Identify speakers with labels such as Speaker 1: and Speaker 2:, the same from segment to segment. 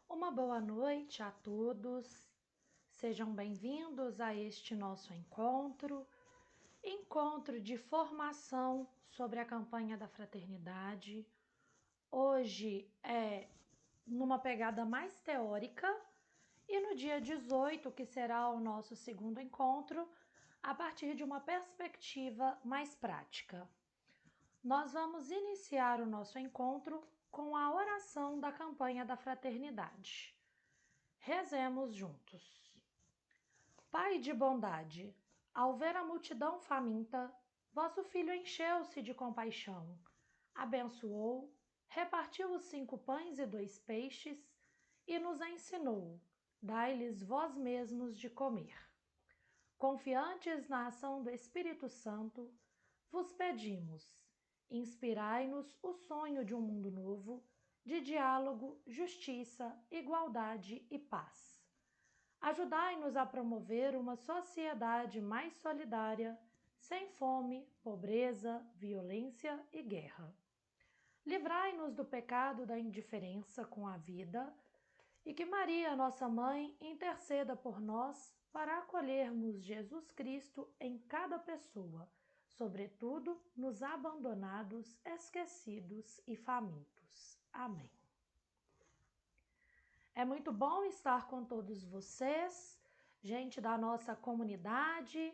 Speaker 1: Uma boa noite a todos, sejam bem-vindos a este nosso encontro de formação sobre a campanha da fraternidade. Hoje é numa pegada mais teórica e no dia 18, que será o nosso segundo encontro, a partir de uma perspectiva mais prática. Nós vamos iniciar o nosso encontro com a oração da campanha da fraternidade. Rezemos juntos. Pai de bondade, ao ver a multidão faminta, vosso Filho encheu-se de compaixão, abençoou, repartiu os 5 pães e 2 peixes e nos ensinou: dai-lhes vós mesmos de comer. Confiantes na ação do Espírito Santo, vos pedimos: inspirai-nos o sonho de um mundo novo, de diálogo, justiça, igualdade e paz. Ajudai-nos a promover uma sociedade mais solidária, sem fome, pobreza, violência e guerra. Livrai-nos do pecado da indiferença com a vida e que Maria, nossa Mãe, interceda por nós para acolhermos Jesus Cristo em cada pessoa, sobretudo nos abandonados, esquecidos e famintos. Amém. É muito bom estar com todos vocês, gente da nossa comunidade,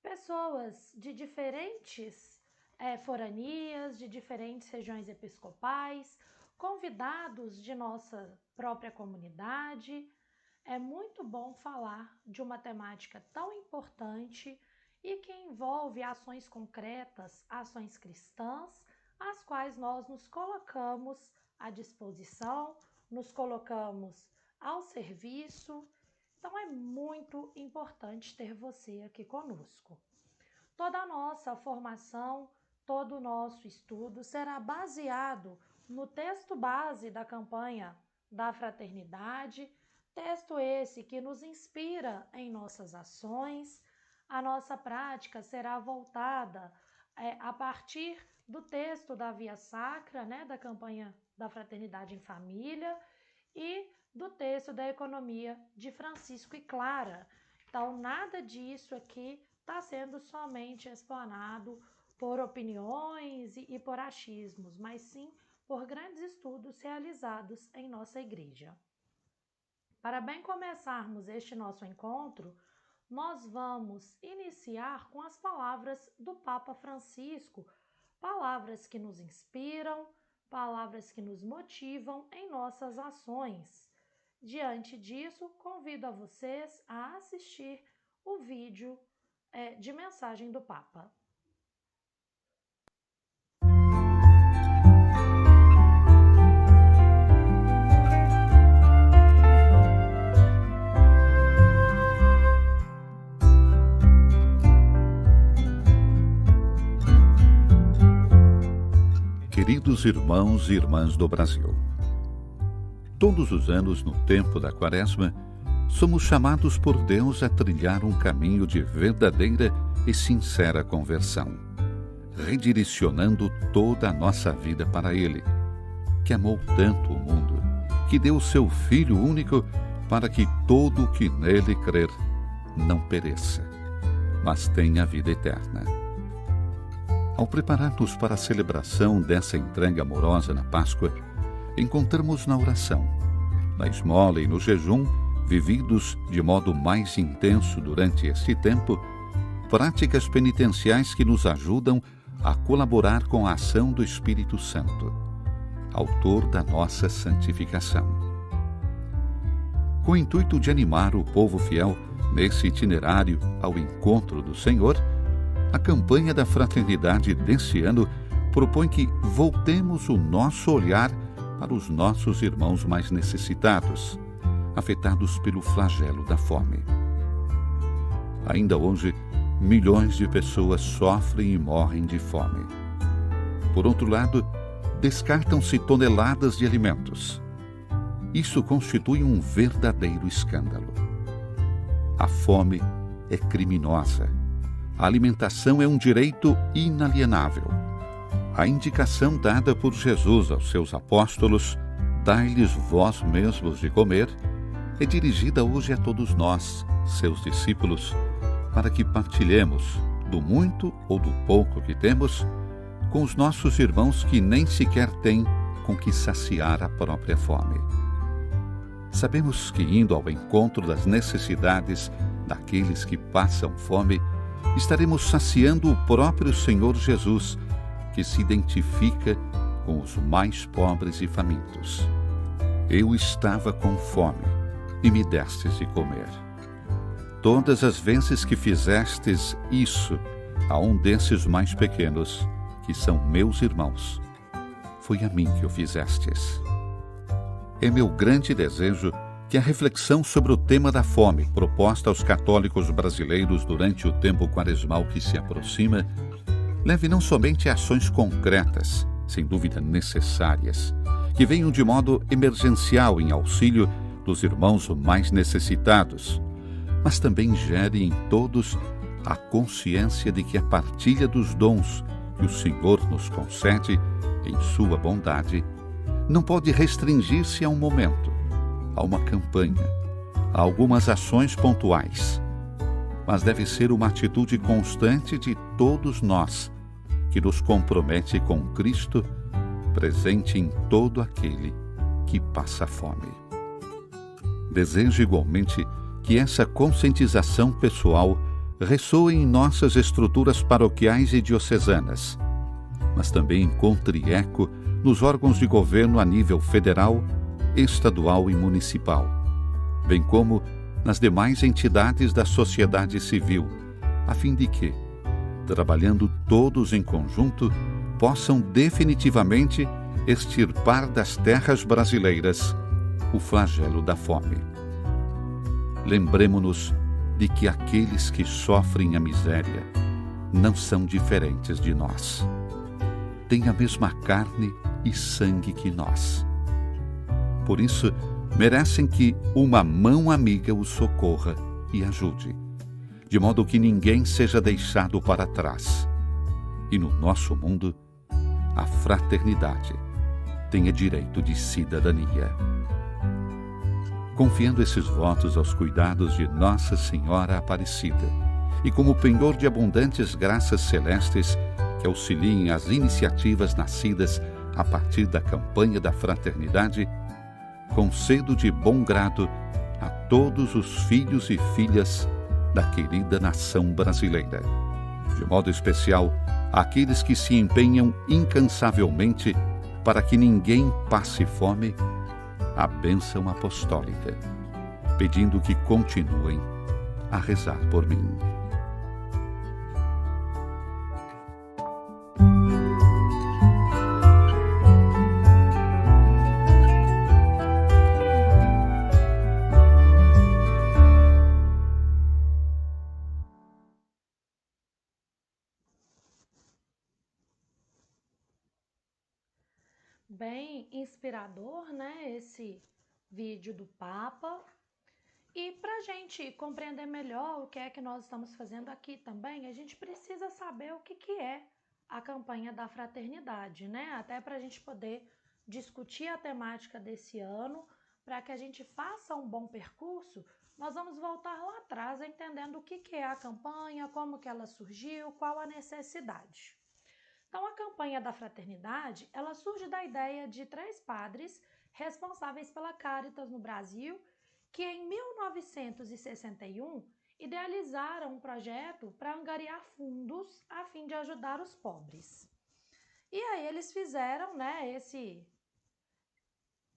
Speaker 1: pessoas de diferentes foranias, de diferentes regiões episcopais, convidados de nossa própria comunidade. É muito bom falar de uma temática tão importante e que envolve ações concretas, ações cristãs, as quais nós nos colocamos à disposição, nos colocamos ao serviço. Então é muito importante ter você aqui conosco. Toda a nossa formação, todo o nosso estudo será baseado no texto base da campanha da fraternidade, texto esse que nos inspira em nossas ações. A nossa prática será voltada a partir do texto da Via Sacra, da campanha da Fraternidade em Família, e do texto da Economia de Francisco e Clara. Então, nada disso aqui está sendo somente explanado por opiniões e por achismos, mas sim por grandes estudos realizados em nossa igreja. Para bem começarmos este nosso encontro, nós vamos iniciar com as palavras do Papa Francisco, palavras que nos inspiram, palavras que nos motivam em nossas ações. Diante disso, convido a vocês a assistir o vídeo de mensagem do Papa.
Speaker 2: Queridos irmãos e irmãs do Brasil, todos os anos, no tempo da Quaresma, somos chamados por Deus a trilhar um caminho de verdadeira e sincera conversão, redirecionando toda a nossa vida para Ele, que amou tanto o mundo, que deu o seu Filho único para que todo o que nele crer não pereça, mas tenha vida eterna. Ao preparar-nos para a celebração dessa entrega amorosa na Páscoa, encontramos na oração, na esmola e no jejum, vividos de modo mais intenso durante este tempo, práticas penitenciais que nos ajudam a colaborar com a ação do Espírito Santo, autor da nossa santificação. Com o intuito de animar o povo fiel nesse itinerário ao encontro do Senhor, a campanha da fraternidade desse ano propõe que voltemos o nosso olhar para os nossos irmãos mais necessitados, afetados pelo flagelo da fome. Ainda hoje, milhões de pessoas sofrem e morrem de fome. Por outro lado, descartam-se toneladas de alimentos. Isso constitui um verdadeiro escândalo. A fome é criminosa. A alimentação é um direito inalienável. A indicação dada por Jesus aos seus apóstolos dai-lhes vós mesmos de comer, é dirigida hoje a todos nós, seus discípulos, para que partilhemos do muito ou do pouco que temos com os nossos irmãos que nem sequer têm com que saciar a própria fome. Sabemos que, indo ao encontro das necessidades daqueles que passam fome, estaremos saciando o próprio Senhor Jesus, que se identifica com os mais pobres e famintos. Eu estava com fome, e me destes de comer. Todas as vezes que fizestes isso a um desses mais pequenos, que são meus irmãos, foi a mim que o fizestes. É meu grande desejo que a reflexão sobre o tema da fome, proposta aos católicos brasileiros durante o tempo quaresmal que se aproxima, leve não somente a ações concretas, sem dúvida necessárias, que venham de modo emergencial em auxílio dos irmãos mais necessitados, mas também gere em todos a consciência de que a partilha dos dons que o Senhor nos concede, em sua bondade, não pode restringir-se a um momento, a uma campanha, a algumas ações pontuais, mas deve ser uma atitude constante de todos nós, que nos compromete com Cristo, presente em todo aquele que passa fome. Desejo igualmente que essa conscientização pessoal ressoe em nossas estruturas paroquiais e diocesanas, mas também encontre eco nos órgãos de governo a nível federal, estadual e municipal, bem como nas demais entidades da sociedade civil, a fim de que, trabalhando todos em conjunto, possam definitivamente extirpar das terras brasileiras o flagelo da fome. Lembremo-nos de que aqueles que sofrem a miséria não são diferentes de nós. Têm a mesma carne e sangue que nós. Por isso, merecem que uma mão amiga os socorra e ajude, de modo que ninguém seja deixado para trás. E no nosso mundo, a fraternidade tenha direito de cidadania. Confiando esses votos aos cuidados de Nossa Senhora Aparecida e como penhor de abundantes graças celestes que auxiliem as iniciativas nascidas a partir da campanha da fraternidade, concedo de bom grado a todos os filhos e filhas da querida nação brasileira, de modo especial àqueles que se empenham incansavelmente para que ninguém passe fome, a bênção apostólica, pedindo que continuem a rezar por mim.
Speaker 1: Bem inspirador, né, esse vídeo do Papa. E para a gente compreender melhor o que é que nós estamos fazendo aqui também, a gente precisa saber o que é a campanha da fraternidade, né? Até para a gente poder discutir a temática desse ano, para que a gente faça um bom percurso, nós vamos voltar lá atrás entendendo o que é a campanha, como que ela surgiu, qual a necessidade. Então, a campanha da fraternidade, ela surge da ideia de 3 padres responsáveis pela Caritas no Brasil, que em 1961 idealizaram um projeto para angariar fundos a fim de ajudar os pobres. E aí eles fizeram, né,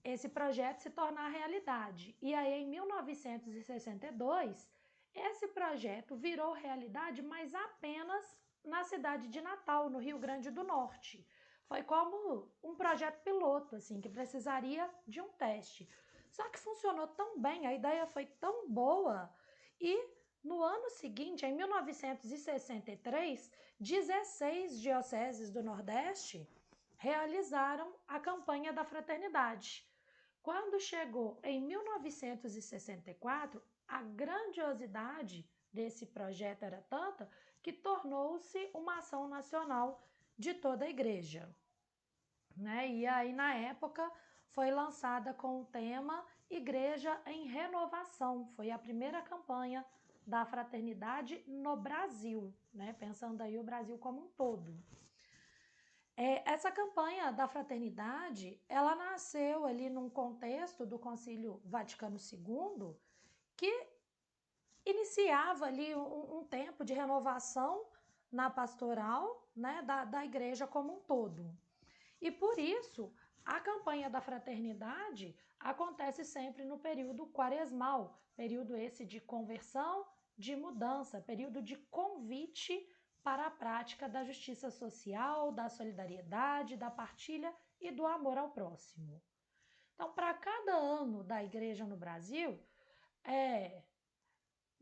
Speaker 1: esse projeto se tornar realidade. E aí em 1962, esse projeto virou realidade, mas apenas na cidade de Natal, no Rio Grande do Norte. Foi como um projeto piloto, assim, que precisaria de um teste. Só que funcionou tão bem, a ideia foi tão boa, e no ano seguinte, em 1963, 16 dioceses do Nordeste realizaram a campanha da fraternidade. Quando chegou em 1964, a grandiosidade desse projeto era tanta que tornou-se uma ação nacional de toda a igreja, né? E aí, na época, foi lançada com o tema Igreja em Renovação. Foi a primeira campanha da fraternidade no Brasil, né? Pensando aí o Brasil como um todo. Essa campanha da fraternidade, ela nasceu ali num contexto do Concílio Vaticano II, que iniciava ali um tempo de renovação na pastoral, né, da igreja como um todo. E por isso, a campanha da fraternidade acontece sempre no período quaresmal, período esse de conversão, de mudança, período de convite para a prática da justiça social, da solidariedade, da partilha e do amor ao próximo. Então, para cada ano da igreja no Brasil,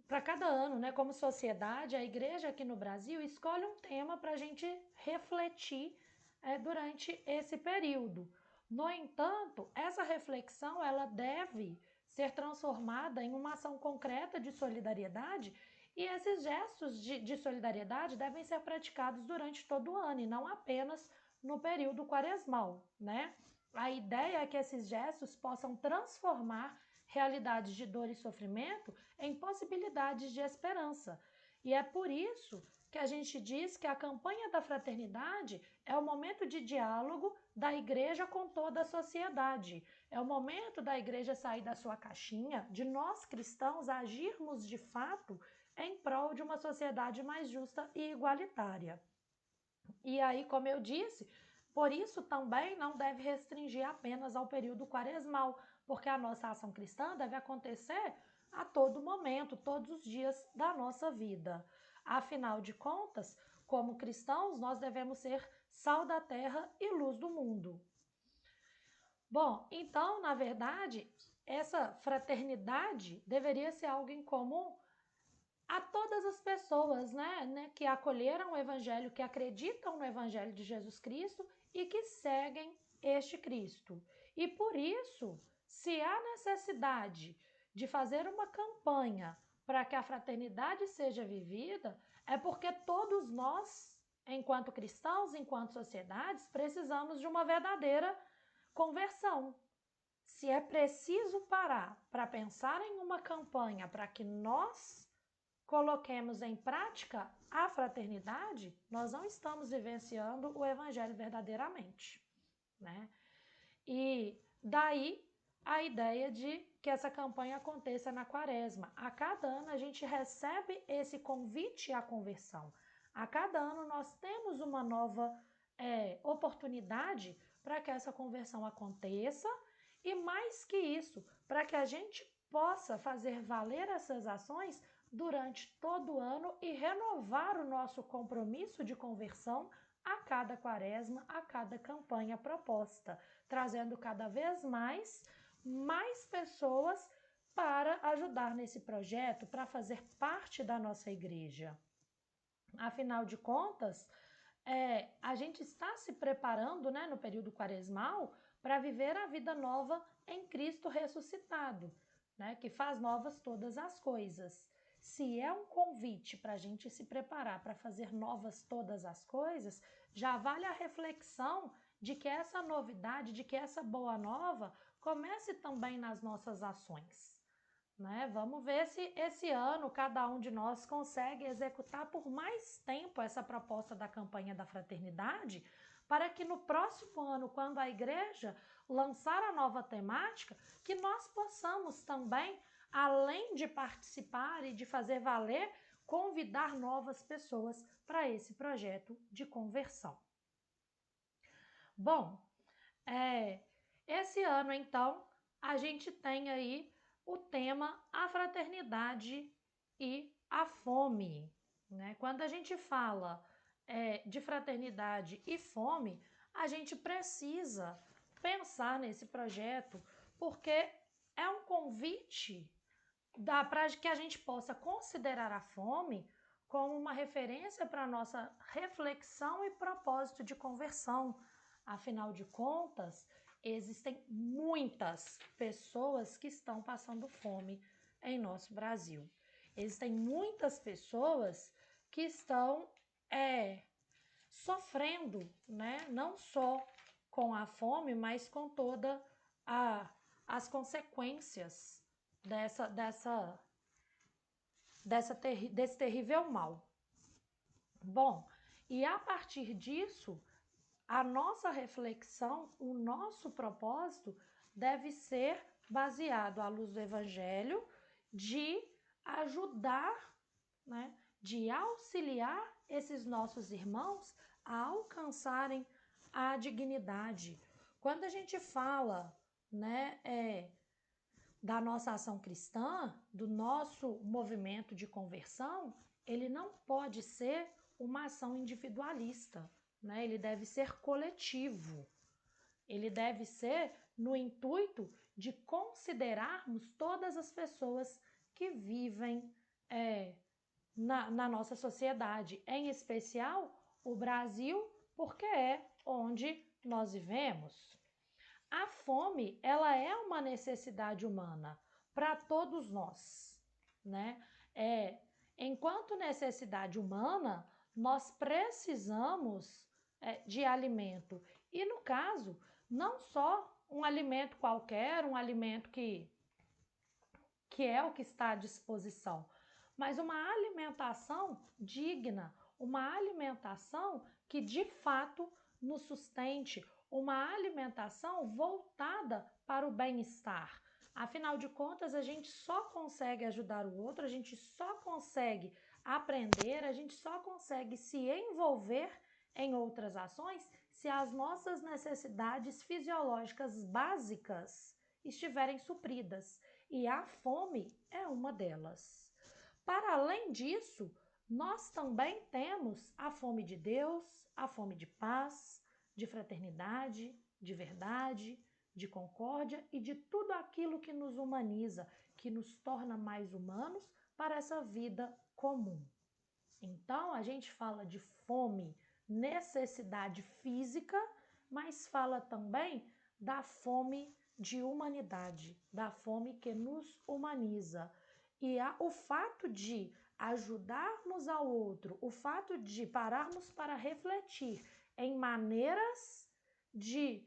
Speaker 1: para cada ano, né, como sociedade, a igreja aqui no Brasil escolhe um tema para a gente refletir durante esse período. No entanto, essa reflexão ela deve ser transformada em uma ação concreta de solidariedade e esses gestos de solidariedade devem ser praticados durante todo o ano e não apenas no período quaresmal, né? A ideia é que esses gestos possam transformar realidades de dor e sofrimento em possibilidades de esperança. E é por isso que a gente diz que a campanha da fraternidade é o momento de diálogo da igreja com toda a sociedade. É o momento da igreja sair da sua caixinha, de nós cristãos agirmos de fato em prol de uma sociedade mais justa e igualitária. E aí, como eu disse, por isso também não deve restringir apenas ao período quaresmal, porque a nossa ação cristã deve acontecer a todo momento, todos os dias da nossa vida. Afinal de contas, como cristãos, nós devemos ser sal da terra e luz do mundo. Bom, então, na verdade, essa fraternidade deveria ser algo em comum a todas as pessoas, né, que acolheram o Evangelho, que acreditam no Evangelho de Jesus Cristo e que seguem este Cristo. E por isso, se há necessidade de fazer uma campanha para que a fraternidade seja vivida, é porque todos nós, enquanto cristãos, enquanto sociedades, precisamos de uma verdadeira conversão. Se é preciso parar para pensar em uma campanha para que nós coloquemos em prática a fraternidade, nós não estamos vivenciando o Evangelho verdadeiramente, né? E daí a ideia de que essa campanha aconteça na quaresma. A cada ano a gente recebe esse convite à conversão. A cada ano nós temos uma nova oportunidade para que essa conversão aconteça e mais que isso, para que a gente possa fazer valer essas ações durante todo o ano e renovar o nosso compromisso de conversão a cada quaresma, a cada campanha proposta, trazendo cada vez mais pessoas para ajudar nesse projeto, para fazer parte da nossa igreja. Afinal de contas, a gente está se preparando, né, no período quaresmal para viver a vida nova em Cristo ressuscitado, né, que faz novas todas as coisas. Se é um convite para a gente se preparar para fazer novas todas as coisas, já vale a reflexão de que essa novidade, de que essa boa nova comece também nas nossas ações, né? Vamos ver se esse ano cada um de nós consegue executar por mais tempo essa proposta da campanha da fraternidade, para que no próximo ano, quando a igreja lançar a nova temática, que nós possamos também, além de participar e de fazer valer, convidar novas pessoas para esse projeto de conversão. Bom, esse ano, então, a gente tem aí o tema A Fraternidade e a Fome, né? Quando a gente fala de fraternidade e fome, a gente precisa pensar nesse projeto, porque é um convite para que a gente possa considerar a fome como uma referência para a nossa reflexão e propósito de conversão. Afinal de contas, existem muitas pessoas que estão passando fome em nosso Brasil. Existem muitas pessoas que estão sofrendo, né? Não só com a fome, mas com toda as consequências desse terrível mal. Bom, e a partir disso, a nossa reflexão, o nosso propósito deve ser baseado à luz do Evangelho, de ajudar, né, de auxiliar esses nossos irmãos a alcançarem a dignidade. Quando a gente fala, né, da nossa ação cristã, do nosso movimento de conversão, ele não pode ser uma ação individualista, né? Ele deve ser coletivo. Ele deve ser no intuito de considerarmos todas as pessoas que vivem na nossa sociedade, em especial o Brasil, porque é onde nós vivemos. A fome, ela é uma necessidade humana para todos nós, né? Enquanto necessidade humana, nós precisamos de alimento. E no caso, não só um alimento qualquer, um alimento que é o que está à disposição, mas uma alimentação digna, uma alimentação que de fato nos sustente, uma alimentação voltada para o bem-estar. Afinal de contas, a gente só consegue ajudar o outro, a gente só consegue aprender, a gente só consegue se envolver em outras ações se as nossas necessidades fisiológicas básicas estiverem supridas. E a fome é uma delas. Para além disso, nós também temos a fome de Deus, a fome de paz, de fraternidade, de verdade, de concórdia e de tudo aquilo que nos humaniza, que nos torna mais humanos para essa vida comum. Então, a gente fala de fome, necessidade física, mas fala também da fome de humanidade, da fome que nos humaniza. E o fato de ajudarmos ao outro, o fato de pararmos para refletir em maneiras de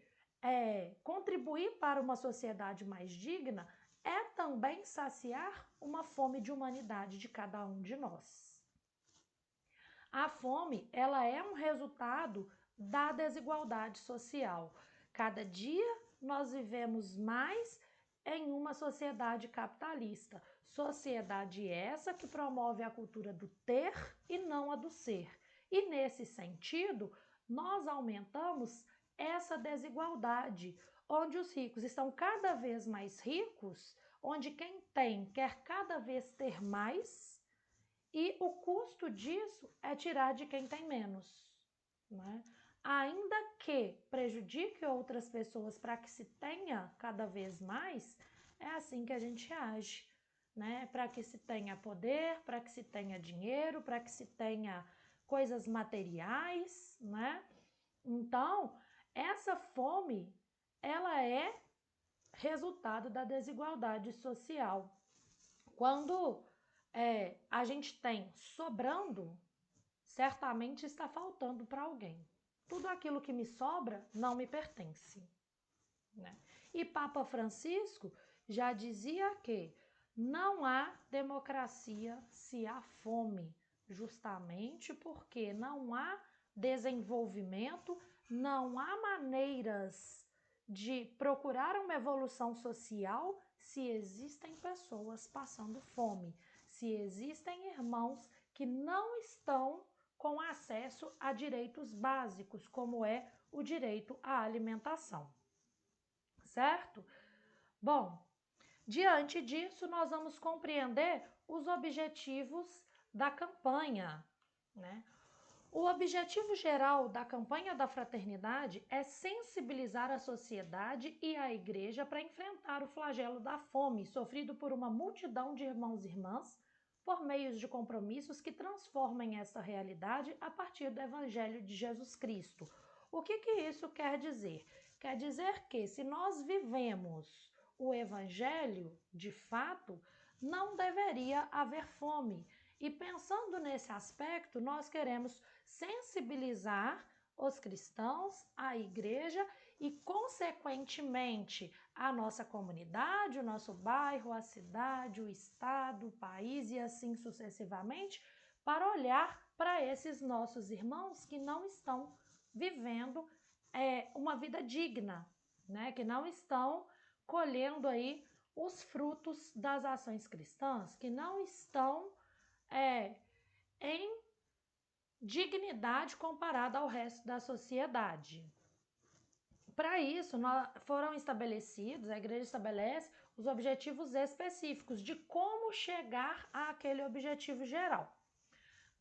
Speaker 1: contribuir para uma sociedade mais digna, é também saciar uma fome de humanidade de cada um de nós. A fome, ela é um resultado da desigualdade social. Cada dia nós vivemos mais em uma sociedade capitalista. Sociedade essa que promove a cultura do ter e não a do ser. E nesse sentido, nós aumentamos essa desigualdade, onde os ricos estão cada vez mais ricos, onde quem tem quer cada vez ter mais, e o custo disso é tirar de quem tem menos, né? Ainda que prejudique outras pessoas para que se tenha cada vez mais, é assim que a gente age, né? Para que se tenha poder, para que se tenha dinheiro, para que se tenha coisas materiais, né? Então, essa fome, ela é resultado da desigualdade social. Quando a gente tem sobrando, certamente está faltando para alguém. Tudo aquilo que me sobra não me pertence, né? E Papa Francisco já dizia que não há democracia se há fome, justamente porque não há desenvolvimento, não há maneiras de procurar uma evolução social se existem pessoas passando fome, se existem irmãos que não estão com acesso a direitos básicos, como é o direito à alimentação. Certo? Bom, diante disso, nós vamos compreender os objetivos da campanha, né? O objetivo geral da campanha da fraternidade é sensibilizar a sociedade e a igreja para enfrentar o flagelo da fome sofrido por uma multidão de irmãos e irmãs por meio de compromissos que transformem essa realidade a partir do Evangelho de Jesus Cristo. O que isso quer dizer? Quer dizer que se nós vivemos o Evangelho, de fato, não deveria haver fome. E pensando nesse aspecto, nós queremos sensibilizar os cristãos, a igreja e, consequentemente, a nossa comunidade, o nosso bairro, a cidade, o estado, o país e assim sucessivamente, para olhar para esses nossos irmãos que não estão vivendo uma vida digna, né? Que não estão colhendo aí os frutos das ações cristãs, que não estão em dignidade comparada ao resto da sociedade. Para isso, foram estabelecidos, a igreja estabelece os objetivos específicos de como chegar àquele objetivo geral.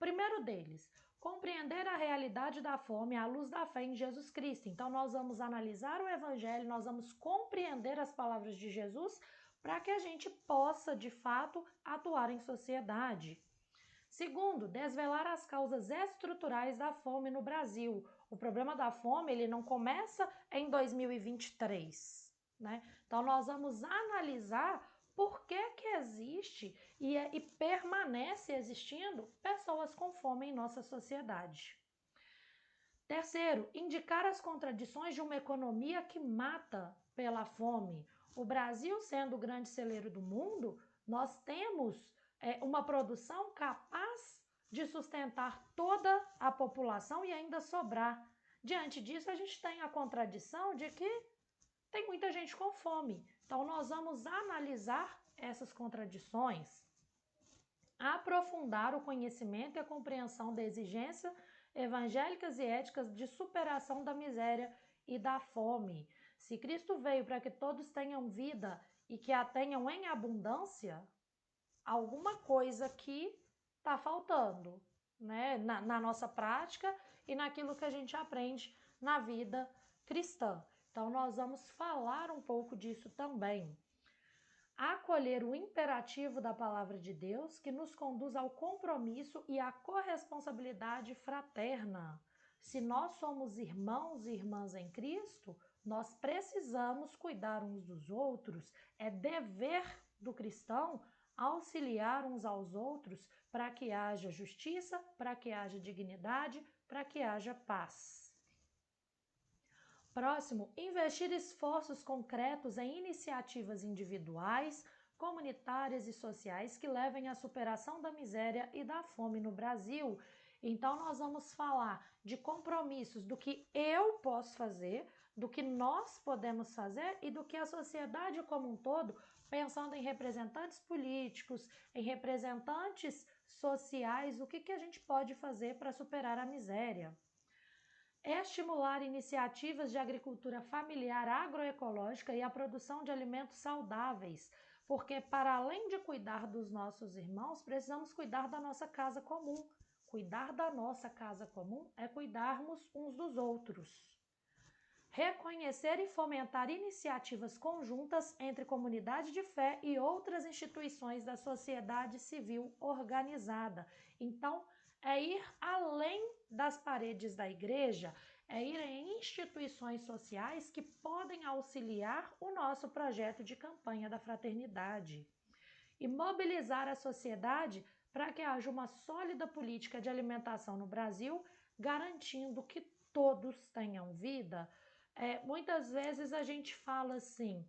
Speaker 1: Primeiro deles, compreender a realidade da fome à luz da fé em Jesus Cristo. Então, nós vamos analisar o Evangelho, nós vamos compreender as palavras de Jesus para que a gente possa, de fato, atuar em sociedade. Segundo, desvelar as causas estruturais da fome no Brasil. O problema da fome, ele não começa em 2023, né? Então, nós vamos analisar por que existe e permanece existindo pessoas com fome em nossa sociedade. Terceiro, indicar as contradições de uma economia que mata pela fome. O Brasil, sendo o grande celeiro do mundo, nós temos uma produção capaz de sustentar toda a população e ainda sobrar. Diante disso, a gente tem a contradição de que tem muita gente com fome. Então, nós vamos analisar essas contradições, aprofundar o conhecimento e a compreensão da exigência evangélicas e éticas de superação da miséria e da fome. Se Cristo veio para que todos tenham vida e que a tenham em abundância, alguma coisa que está faltando, né? Na nossa prática e naquilo que a gente aprende na vida cristã. Então, nós vamos falar um pouco disso também. Acolher o imperativo da palavra de Deus que nos conduz ao compromisso e à corresponsabilidade fraterna. Se nós somos irmãos e irmãs em Cristo, nós precisamos cuidar uns dos outros. É dever do cristão auxiliar uns aos outros para que haja justiça, para que haja dignidade, para que haja paz. Próximo, investir esforços concretos em iniciativas individuais, comunitárias e sociais que levem à superação da miséria e da fome no Brasil. Então, nós vamos falar de compromissos do que eu posso fazer, do que nós podemos fazer e do que a sociedade como um todo, pensando em representantes políticos, em representantes sociais, o que a gente pode fazer para superar a miséria. Estimular iniciativas de agricultura familiar agroecológica e a produção de alimentos saudáveis, porque para além de cuidar dos nossos irmãos, precisamos cuidar da nossa casa comum. Cuidar da nossa casa comum é cuidarmos uns dos outros. Reconhecer e fomentar iniciativas conjuntas entre comunidade de fé e outras instituições da sociedade civil organizada. Então, é ir além das paredes da igreja, é ir em instituições sociais que podem auxiliar o nosso projeto de campanha da fraternidade. E mobilizar a sociedade para que haja uma sólida política de alimentação no Brasil, garantindo que todos tenham vida. Muitas vezes a gente fala assim,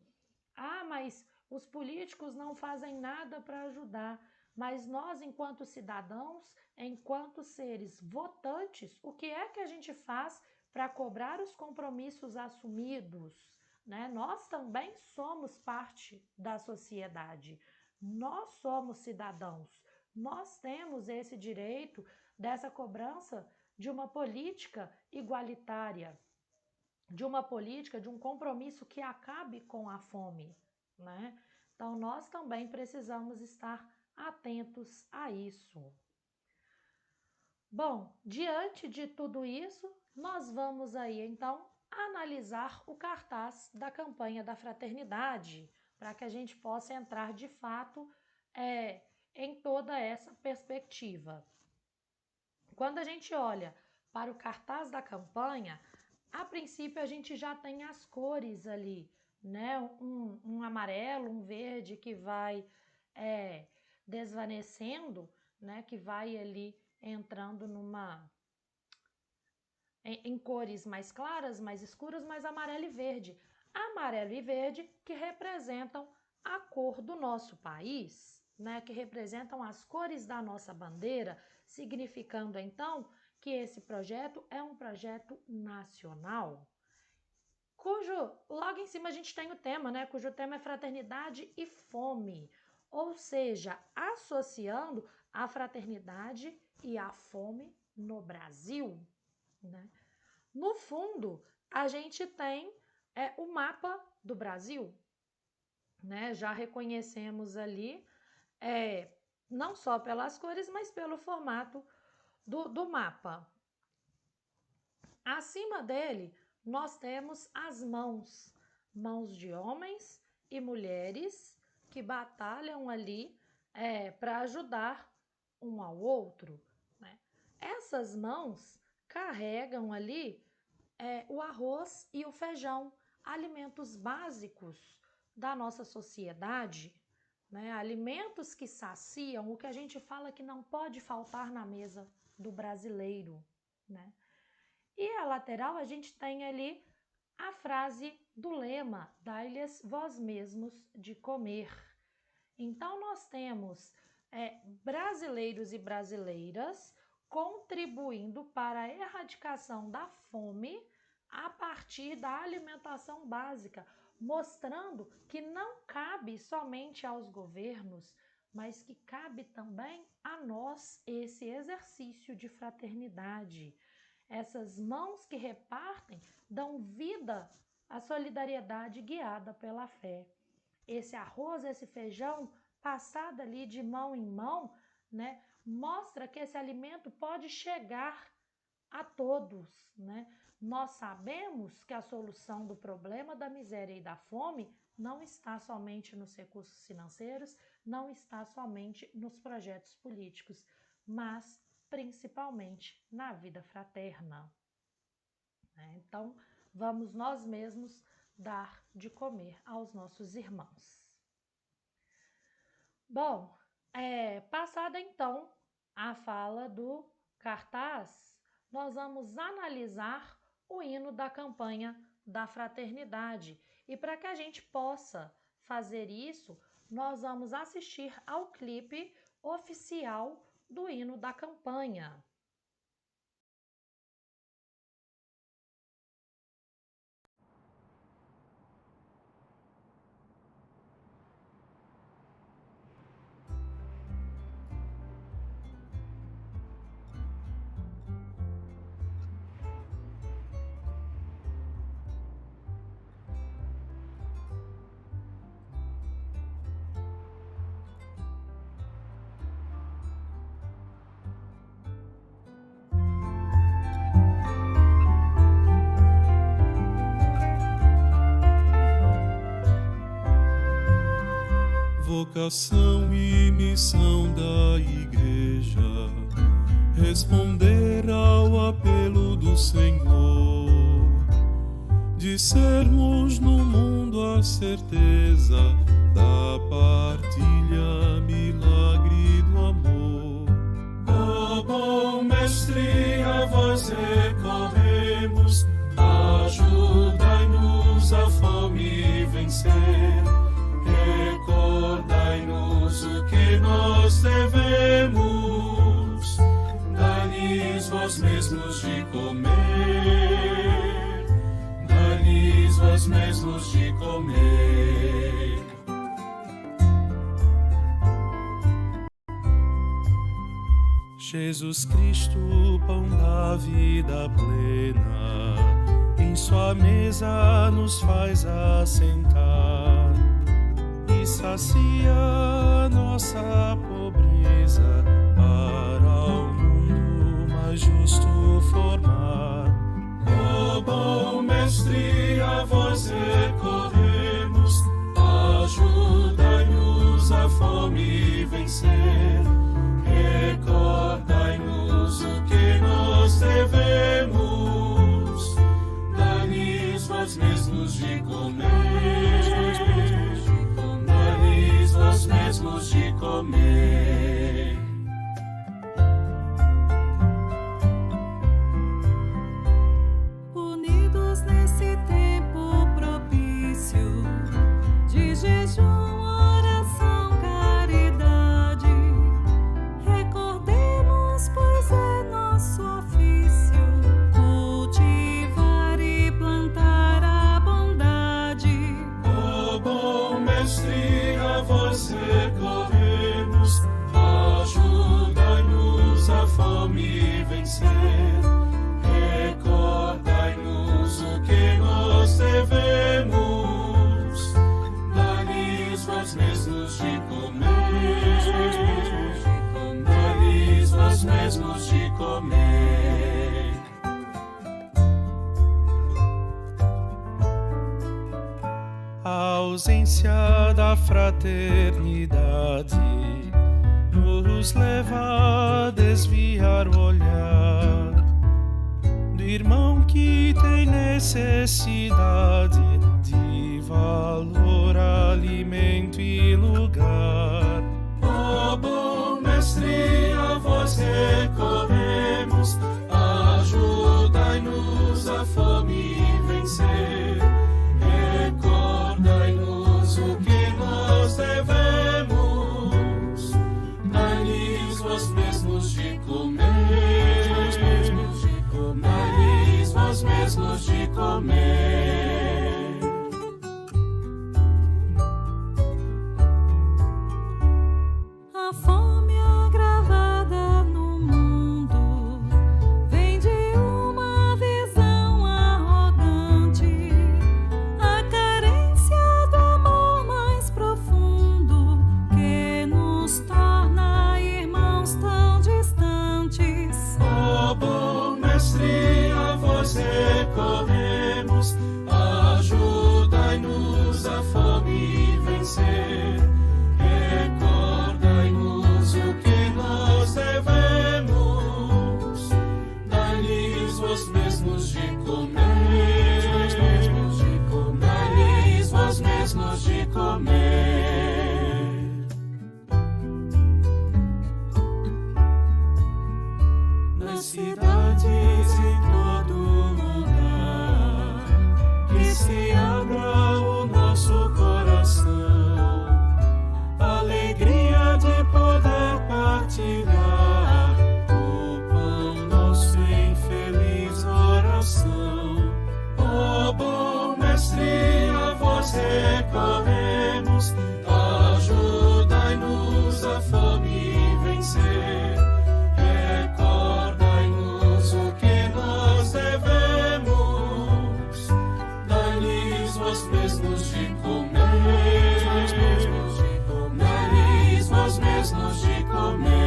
Speaker 1: mas os políticos não fazem nada para ajudar. Mas nós, enquanto cidadãos, enquanto seres votantes, o que é que a gente faz para cobrar os compromissos assumidos? Né? Nós também somos parte da sociedade, nós somos cidadãos, nós temos esse direito dessa cobrança de uma política igualitária, de uma política, de um compromisso que acabe com a fome, né? Então, nós também precisamos estar atentos a isso. Bom, diante de tudo isso, nós vamos aí então analisar o cartaz da campanha da fraternidade, para que a gente possa entrar de fato em toda essa perspectiva. Quando a gente olha para o cartaz da campanha, a princípio a gente já tem as cores ali, né? Um amarelo, um verde que vai desvanecendo, né? Que vai ali entrando em cores mais claras, mais escuras, mas amarelo e verde. Amarelo e verde que representam a cor do nosso país, né? Que representam as cores da nossa bandeira, significando então que esse projeto é um projeto nacional, cujo, logo em cima a gente tem o tema, né? Cujo tema é fraternidade e fome, ou seja, associando a fraternidade e a fome no Brasil, né? No fundo, a gente tem o mapa do Brasil, né? Já reconhecemos ali, não só pelas cores, mas pelo formato do mapa. Acima dele, nós temos as mãos de homens e mulheres que batalham ali para ajudar um ao outro, né? Essas mãos carregam ali o arroz e o feijão, alimentos básicos da nossa sociedade, né? Alimentos que saciam, o que a gente fala que não pode faltar na mesa do brasileiro, né? E a lateral a gente tem ali a frase do lema, dai-lhes vós mesmos de comer. Então nós temos brasileiros e brasileiras contribuindo para a erradicação da fome a partir da alimentação básica, mostrando que não cabe somente aos governos, mas que cabe também a nós esse exercício de fraternidade. Essas mãos que repartem dão vida à solidariedade guiada pela fé. Esse arroz, esse feijão, passado ali de mão em mão, né, mostra que esse alimento pode chegar a todos, né? Nós sabemos que a solução do problema da miséria e da fome não está somente nos recursos financeiros, não está somente nos projetos políticos, mas principalmente na vida fraterna, né? Então, vamos nós mesmos dar de comer aos nossos irmãos. Bom, passada então a fala do cartaz, nós vamos analisar o hino da campanha da fraternidade. E para que a gente possa fazer isso, nós vamos assistir ao clipe oficial do hino da campanha.
Speaker 3: Vocação e missão da Igreja, responder ao apelo do Senhor, de sermos no mundo a certeza da partilha, milagre do amor. Ó bom Mestre, a vós recorremos, ajudai-nos a fome vencer. Recordai-nos o que nós devemos, dai-lhes vós mesmos de comer, dai-lhes vós mesmos de comer. Jesus Cristo, pão da vida plena, em sua mesa nos faz assentar e sacia nossa pobreza para o mundo mais justo formar. Ó bom Mestre, a vós recorremos, ajudai-nos a fome vencer. Recordai-nos o que nós devemos, dai-lhes vós mesmos de comer, dai-lhes vós mesmos de comer. mesmos de comer.
Speaker 4: A ausência da fraternidade nos leva a desviar o olhar do irmão que tem necessidade de valor, alimento e lugar.
Speaker 3: Ó bom mestre, a vós recorremos, ajudai-nos a fome vencer. Recordai-nos o que nós devemos, dai-lhes vós mesmos de comer. Dai-lhes vós mesmos de comer.
Speaker 5: A fome agravada no mundo vem de uma visão arrogante. A carência do amor mais profundo que nos torna irmãos tão distantes.
Speaker 3: Ó bom mestre, a vós recorremos, ajudai-nos a fome vencer. Recordai-nos o que nós devemos, dai-lhes vós mesmos de comer. Dai-lhes vós mesmos de comer. Nas cidades, em todo lugar, que se abra o nosso coração, alegria de poder partilhar o pão nosso em feliz oração. Ó bom mestre, a vós recorremos, ajudai-nos a fome vencer. Recordai-nos o que nós devemos, dai-lhes vós mesmos de comer. Dai-lhes vós mesmos de comer.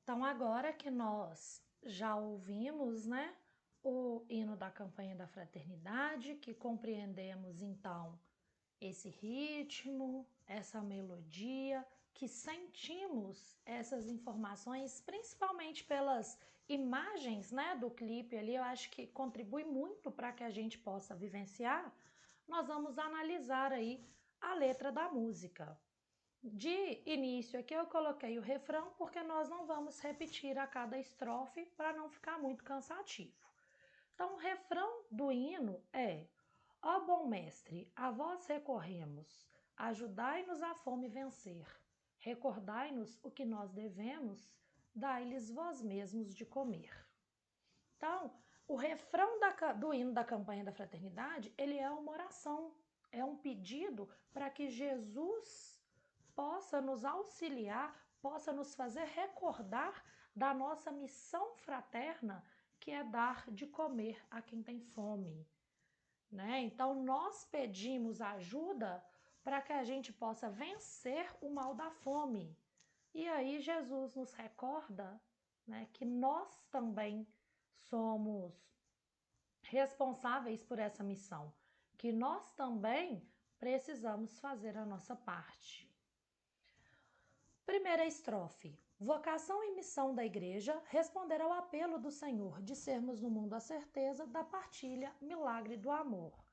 Speaker 1: Então, agora que nós já ouvimos, né, o hino da campanha da fraternidade, que compreendemos então esse ritmo, essa melodia, que sentimos essas informações, principalmente pelas imagens, né, do clipe ali, eu acho que contribui muito para que a gente possa vivenciar. Nós vamos analisar aí a letra da música. De início aqui eu coloquei o refrão porque nós não vamos repetir a cada estrofe para não ficar muito cansativo. Então o refrão do hino é: ó bom mestre, a vós recorremos, ajudai-nos a fome vencer, recordai-nos o que nós devemos, dai-lhes vós mesmos de comer. Então, o refrão do hino da campanha da fraternidade, ele é uma oração, é um pedido para que Jesus possa nos auxiliar, possa nos fazer recordar da nossa missão fraterna, que é dar de comer a quem tem fome, né? Então, nós pedimos ajuda para que a gente possa vencer o mal da fome. E aí Jesus nos recorda, né, que nós também somos responsáveis por essa missão, que nós também precisamos fazer a nossa parte. Primeira estrofe. Vocação e missão da Igreja, responder ao apelo do Senhor de sermos no mundo a certeza da partilha, milagre do amor.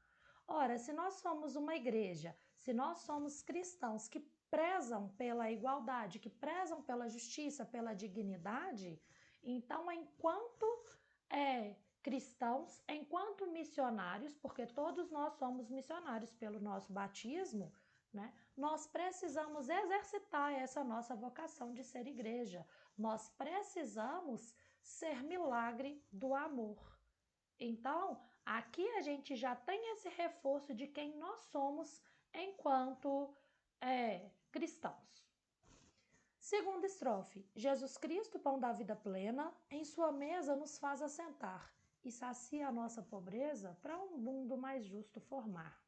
Speaker 1: Ora, se nós somos uma igreja, se nós somos cristãos que prezam pela igualdade, que prezam pela justiça, pela dignidade, Então, enquanto cristãos, enquanto missionários, porque todos nós somos missionários pelo nosso batismo, né? Nós precisamos exercitar essa nossa vocação de ser igreja. Nós precisamos ser milagre do amor. Então, aqui a gente já tem esse reforço de quem nós somos enquanto cristãos. Segunda estrofe. Jesus Cristo, pão da vida plena, em sua mesa nos faz assentar e sacia a nossa pobreza para um mundo mais justo formar.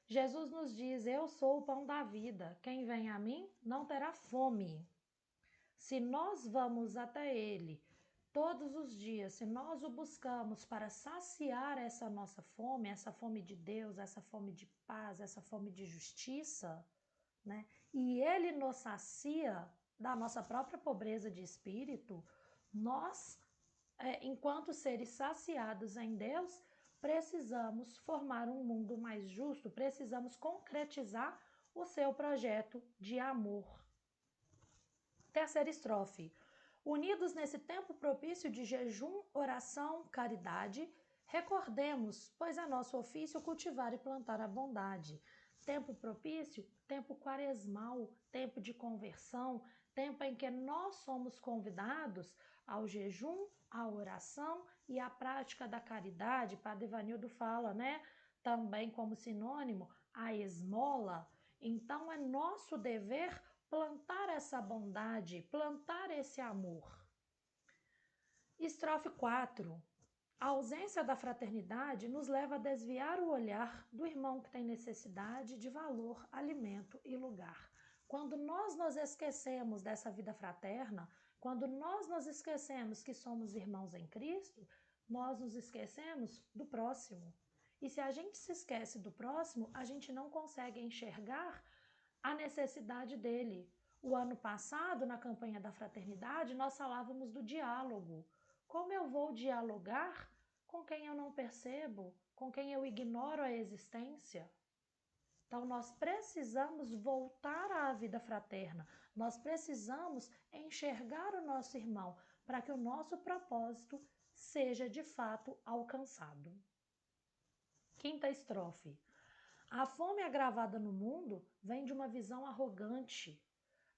Speaker 1: Jesus nos diz: eu sou o pão da vida, quem vem a mim não terá fome. Se nós vamos até Ele todos os dias, se nós o buscamos para saciar essa nossa fome, essa fome de Deus, essa fome de paz, essa fome de justiça, né? E Ele nos sacia da nossa própria pobreza de espírito, nós, enquanto seres saciados em Deus, precisamos formar um mundo mais justo, precisamos concretizar o seu projeto de amor. Terceira estrofe. Unidos nesse tempo propício de jejum, oração, caridade, recordemos, pois é nosso ofício cultivar e plantar a bondade. Tempo propício, tempo quaresmal, tempo de conversão, tempo em que nós somos convidados ao jejum, à oração e à prática da caridade. Padre Ivanildo fala, né, também como sinônimo, a esmola. Então é nosso dever plantar essa bondade, plantar esse amor. Estrofe 4. A ausência da fraternidade nos leva a desviar o olhar do irmão que tem necessidade de valor, alimento e lugar. Quando nós nos esquecemos dessa vida fraterna, quando nós nos esquecemos que somos irmãos em Cristo, nós nos esquecemos do próximo. E se a gente se esquece do próximo, a gente não consegue enxergar a necessidade dele. O ano passado, na campanha da fraternidade, nós falávamos do diálogo. Como eu vou dialogar com quem eu não percebo, com quem eu ignoro a existência? Então, nós precisamos voltar à vida fraterna. Nós precisamos enxergar o nosso irmão para que o nosso propósito seja de fato alcançado. Quinta estrofe. A fome agravada no mundo vem de uma visão arrogante,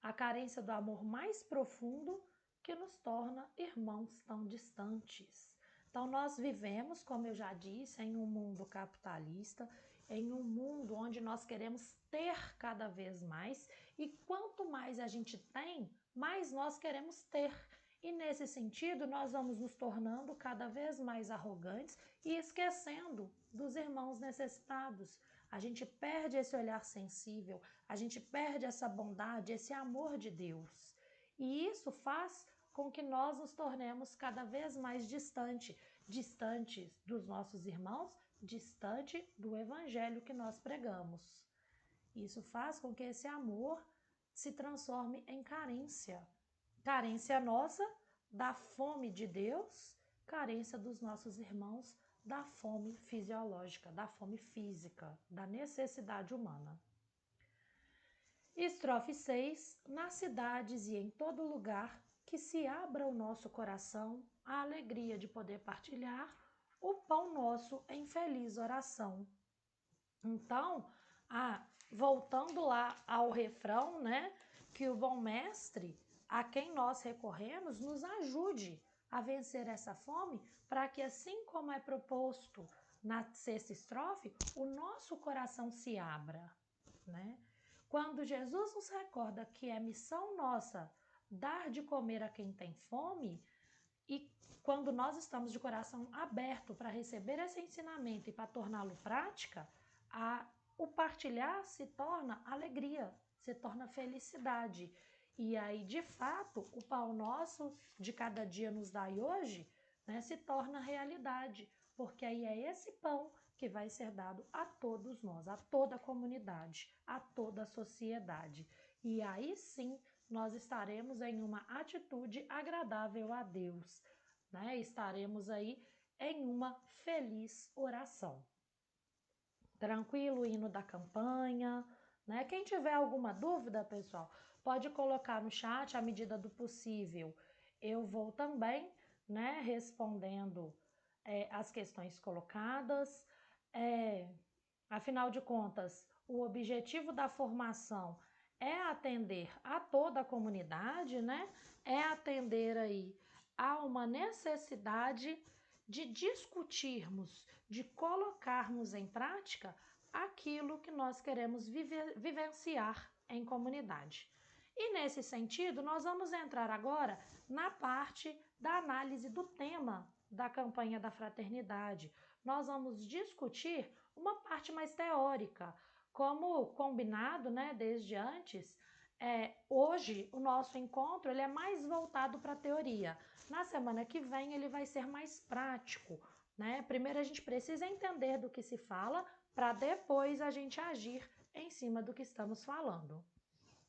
Speaker 1: a carência do amor mais profundo que nos torna irmãos tão distantes. Então, nós vivemos, como eu já disse, em um mundo capitalista, em um mundo onde nós queremos ter cada vez mais, e quanto mais a gente tem, mais nós queremos ter. E nesse sentido, nós vamos nos tornando cada vez mais arrogantes e esquecendo dos irmãos necessitados. A gente perde esse olhar sensível, a gente perde essa bondade, esse amor de Deus. E isso faz com que nós nos tornemos cada vez mais distantes dos nossos irmãos, distante do evangelho que nós pregamos. Isso faz com que esse amor se transforme em carência. Carência nossa da fome de Deus, carência dos nossos irmãos da fome fisiológica, da fome física, da necessidade humana. Estrofe 6. Nas cidades e em todo lugar que se abra o nosso coração a alegria de poder partilhar o pão nosso em feliz oração. Então, voltando lá ao refrão, né, que o bom mestre, a quem nós recorremos, nos ajude a vencer essa fome, para que assim como é proposto na sexta estrofe, o nosso coração se abra, né? Quando Jesus nos recorda que é missão nossa dar de comer a quem tem fome, e quando nós estamos de coração aberto para receber esse ensinamento e para torná-lo prática, o partilhar se torna alegria, se torna felicidade. E aí, de fato, o pão nosso de cada dia nos dai hoje, né, se torna realidade, porque aí é esse pão que vai ser dado a todos nós, a toda a comunidade, a toda a sociedade. E aí sim, nós estaremos em uma atitude agradável a Deus, né? Estaremos aí em uma feliz oração. Tranquilo, hino da campanha, né? Quem tiver alguma dúvida, pessoal, pode colocar no chat à medida do possível. eu vou também, né, respondendo as questões colocadas. Afinal de contas, o objetivo da formação é atender a toda a comunidade, né? É atender aí a uma necessidade de discutirmos, de colocarmos em prática aquilo que nós queremos vivenciar em comunidade. E nesse sentido, nós vamos entrar agora na parte da análise do tema da campanha da fraternidade. Nós vamos discutir uma parte mais teórica, como combinado, né, desde antes. Hoje o nosso encontro ele é mais voltado para a teoria. Na semana que vem ele vai ser mais prático, né? Primeiro a gente precisa entender do que se fala para depois a gente agir em cima do que estamos falando.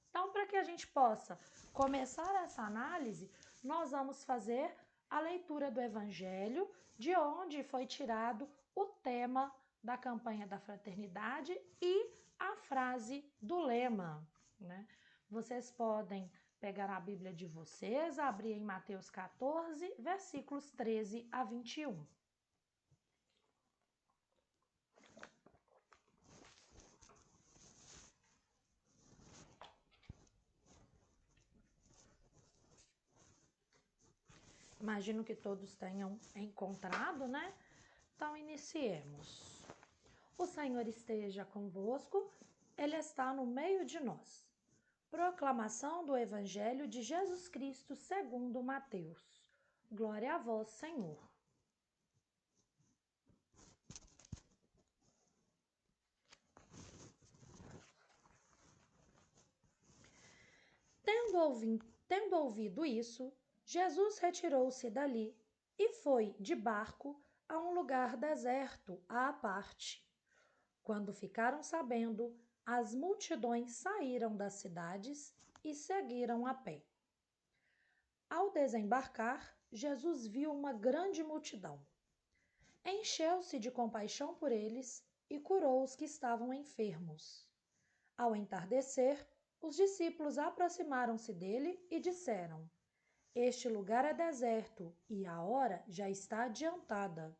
Speaker 1: Então, para que a gente possa começar essa análise, nós vamos fazer a leitura do Evangelho, de onde foi tirado o tema da campanha da fraternidade e a frase do lema, né? Vocês podem pegar a Bíblia de vocês, abrir em Mateus 14, versículos 13 a 21. Imagino que todos tenham encontrado, né? Então, iniciemos. O Senhor esteja convosco, Ele está no meio de nós. Proclamação do Evangelho de Jesus Cristo segundo Mateus. Glória a vós, Senhor. Tendo ouvido isso, Jesus retirou-se dali e foi de barco a um lugar deserto à parte. Quando ficaram sabendo, as multidões saíram das cidades e seguiram a pé. Ao desembarcar, Jesus viu uma grande multidão. Encheu-se de compaixão por eles e curou os que estavam enfermos. Ao entardecer, os discípulos aproximaram-se dele e disseram: Este lugar é deserto e a hora já está adiantada.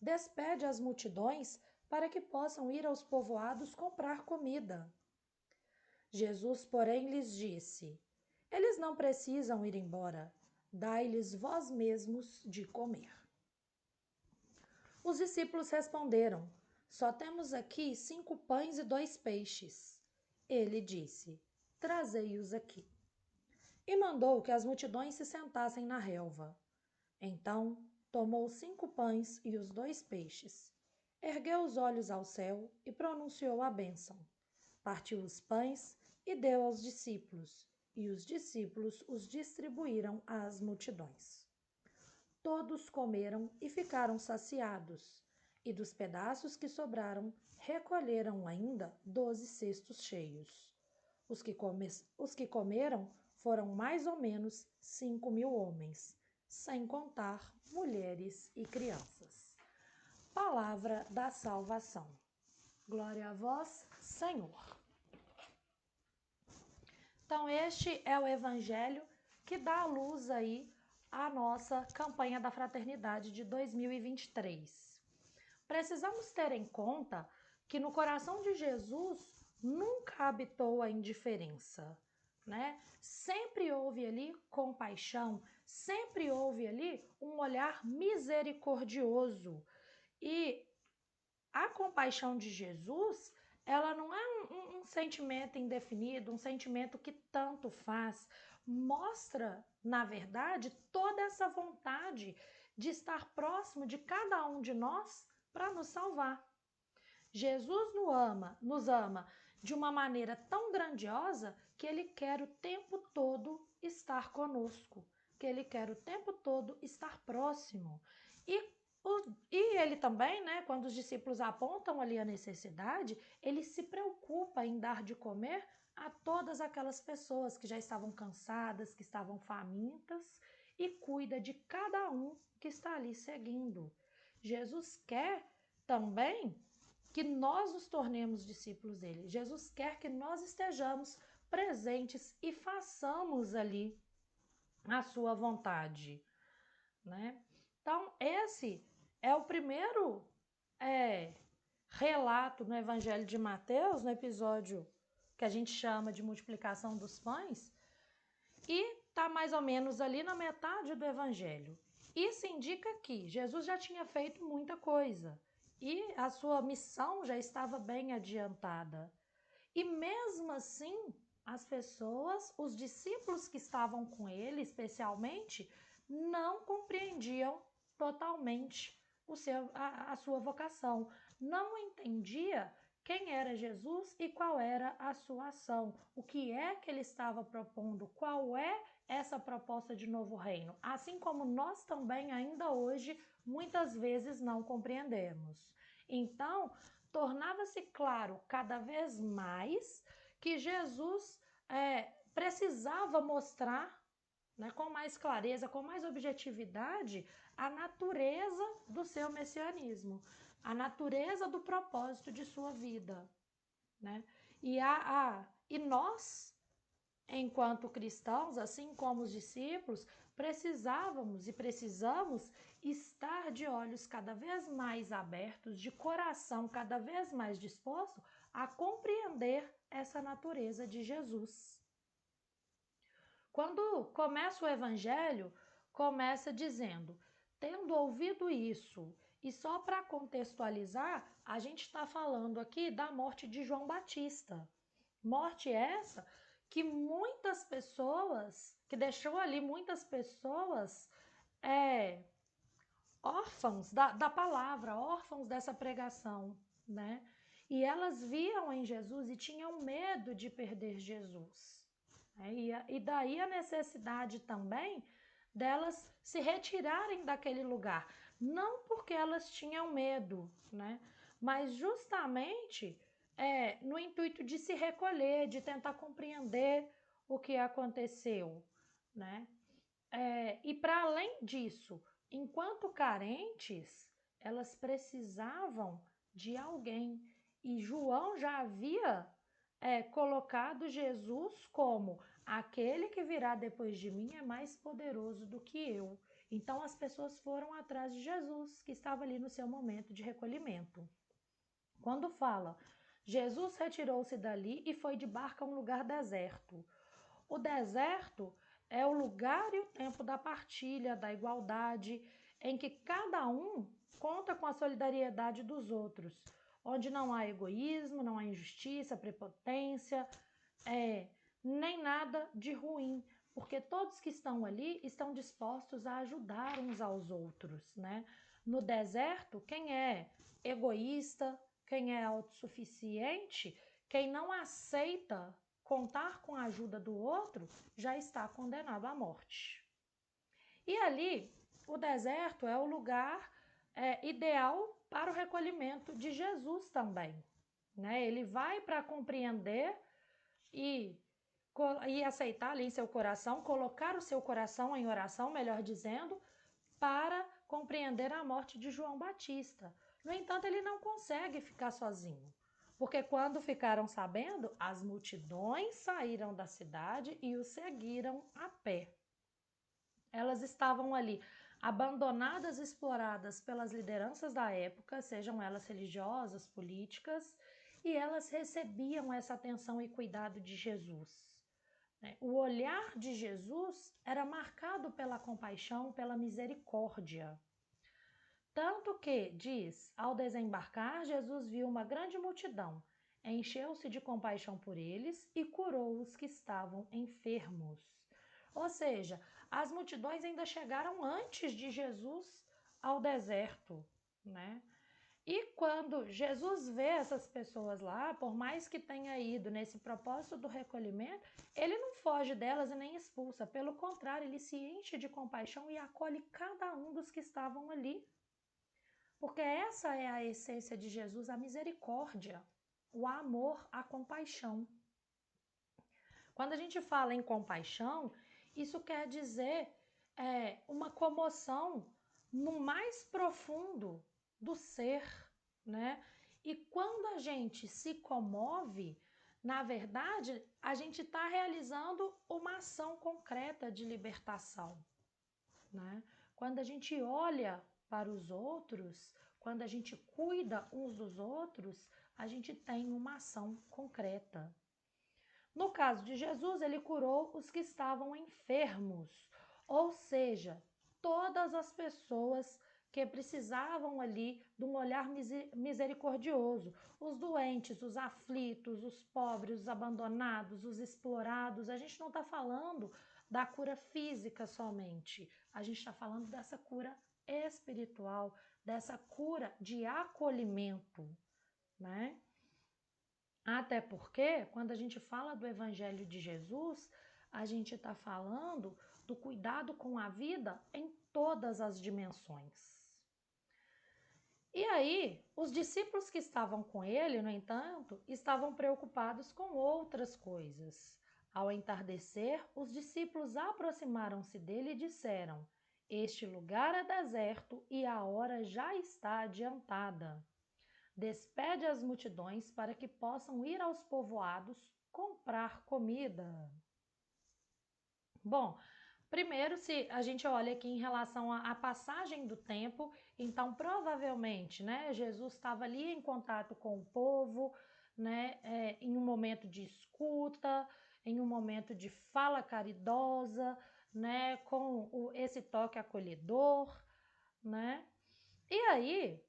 Speaker 1: Despede as multidões para que possam ir aos povoados comprar comida. Jesus, porém, lhes disse: Eles não precisam ir embora. Dai-lhes vós mesmos de comer. Os discípulos responderam: Só temos aqui 5 pães e 2 peixes. Ele disse: Trazei-os aqui. E mandou que as multidões se sentassem na relva. Então, tomou 5 pães e os 2 peixes, ergueu os olhos ao céu e pronunciou a bênção. Partiu os pães e deu aos discípulos, e os discípulos os distribuíram às multidões. Todos comeram e ficaram saciados, e dos pedaços que sobraram, recolheram ainda 12 cestos cheios. Os que comeram foram mais ou menos 5.000 homens, sem contar mulheres e crianças. Palavra da salvação. Glória a vós, Senhor. Então, este é o Evangelho que dá à luz aí a nossa campanha da fraternidade de 2023. Precisamos ter em conta que no coração de Jesus nunca habitou a indiferença, né? Sempre houve ali compaixão, sempre houve ali um olhar misericordioso. E a compaixão de Jesus, ela não é um sentimento indefinido, um sentimento que tanto faz. Mostra, na verdade, toda essa vontade de estar próximo de cada um de nós para nos salvar. Jesus nos ama de uma maneira tão grandiosa que Ele quer o tempo todo estar conosco, que Ele quer o tempo todo estar próximo. E Ele também, né, quando os discípulos apontam ali a necessidade, Ele se preocupa em dar de comer a todas aquelas pessoas que já estavam cansadas, que estavam famintas, e cuida de cada um que está ali seguindo. Jesus quer também que nós nos tornemos discípulos dele. Jesus quer que nós estejamos presentes e façamos ali a sua vontade, né? Então, esse é o primeiro relato no Evangelho de Mateus, no episódio que a gente chama de multiplicação dos pães, e está mais ou menos ali na metade do Evangelho. Isso indica que Jesus já tinha feito muita coisa e a sua missão já estava bem adiantada. E mesmo assim, as pessoas, os discípulos que estavam com ele, especialmente, não compreendiam totalmente a sua vocação. Não entendia quem era Jesus e qual era a sua ação. O que é que ele estava propondo? Qual é essa proposta de novo reino? Assim como nós também, ainda hoje, muitas vezes não compreendemos. Então, tornava-se claro cada vez mais que Jesus precisava mostrar, né, com mais clareza, com mais objetividade, a natureza do seu messianismo, a natureza do propósito de sua vida, né? E nós, enquanto cristãos, assim como os discípulos, precisávamos e precisamos estar de olhos cada vez mais abertos, de coração cada vez mais disposto a compreender essa natureza de Jesus. Quando começa o Evangelho, começa dizendo: tendo ouvido isso, e só para contextualizar, a gente está falando aqui da morte de João Batista. Morte essa que muitas pessoas, que deixou ali muitas pessoas órfãos da palavra, órfãos dessa pregação, né? E elas viam em Jesus e tinham medo de perder Jesus. E daí a necessidade também delas se retirarem daquele lugar. Não porque elas tinham medo, né? Mas justamente no intuito de se recolher, de tentar compreender o que aconteceu, né? E para além disso, enquanto carentes, elas precisavam de alguém. E João já havia colocado Jesus como aquele que virá depois de mim é mais poderoso do que eu. Então as pessoas foram atrás de Jesus, que estava ali no seu momento de recolhimento. Quando fala, Jesus retirou-se dali e foi de barca a um lugar deserto. O deserto é o lugar e o tempo da partilha, da igualdade, em que cada um conta com a solidariedade dos outros, onde não há egoísmo, não há injustiça, prepotência, nem nada de ruim, porque todos que estão ali estão dispostos a ajudar uns aos outros, né? No deserto, quem é egoísta, quem é autossuficiente, quem não aceita contar com a ajuda do outro, já está condenado à morte. E ali, o deserto é o lugar ideal para o recolhimento de Jesus também, né? Ele vai para compreender e aceitar ali em seu coração, colocar o seu coração em oração, melhor dizendo, para compreender a morte de João Batista. No entanto, ele não consegue ficar sozinho, porque quando ficaram sabendo, as multidões saíram da cidade e o seguiram a pé. Elas estavam ali abandonadas, exploradas pelas lideranças da época, sejam elas religiosas, políticas, e elas recebiam essa atenção e cuidado de Jesus. O olhar de Jesus era marcado pela compaixão, pela misericórdia. Tanto que, diz, ao desembarcar, Jesus viu uma grande multidão, encheu-se de compaixão por eles e curou os que estavam enfermos. Ou seja, as multidões ainda chegaram antes de Jesus ao deserto, né? E quando Jesus vê essas pessoas lá, por mais que tenha ido nesse propósito do recolhimento, ele não foge delas e nem expulsa. Pelo contrário, ele se enche de compaixão e acolhe cada um dos que estavam ali. Porque essa é a essência de Jesus, a misericórdia, o amor, a compaixão. Quando a gente fala em compaixão, isso quer dizer uma comoção no mais profundo do ser, né? E quando a gente se comove, Na verdade, a gente está realizando uma ação concreta de libertação, né? Quando a gente olha para os outros, quando a gente cuida uns dos outros, a gente tem uma ação concreta. No caso de Jesus, ele curou os que estavam enfermos, ou seja, todas as pessoas que precisavam ali de um olhar misericordioso, os doentes, os aflitos, os pobres, os abandonados, os explorados. A gente não está falando da cura física somente, a gente está falando dessa cura espiritual, dessa cura de acolhimento, né? Até porque, quando a gente fala do Evangelho de Jesus, a gente está falando do cuidado com a vida em todas as dimensões. E aí, os discípulos que estavam com ele, no entanto, estavam preocupados com outras coisas. Ao entardecer, os discípulos aproximaram-se dele e disseram: Este lugar é deserto e a hora já está adiantada. Despede as multidões para que possam ir aos povoados comprar comida. Bom, primeiro, se a gente olha aqui em relação à passagem do tempo, então provavelmente, né, Jesus estava ali em contato com o povo, né, em um momento de escuta, em um momento de fala caridosa, né, com esse toque acolhedor, né? E aí,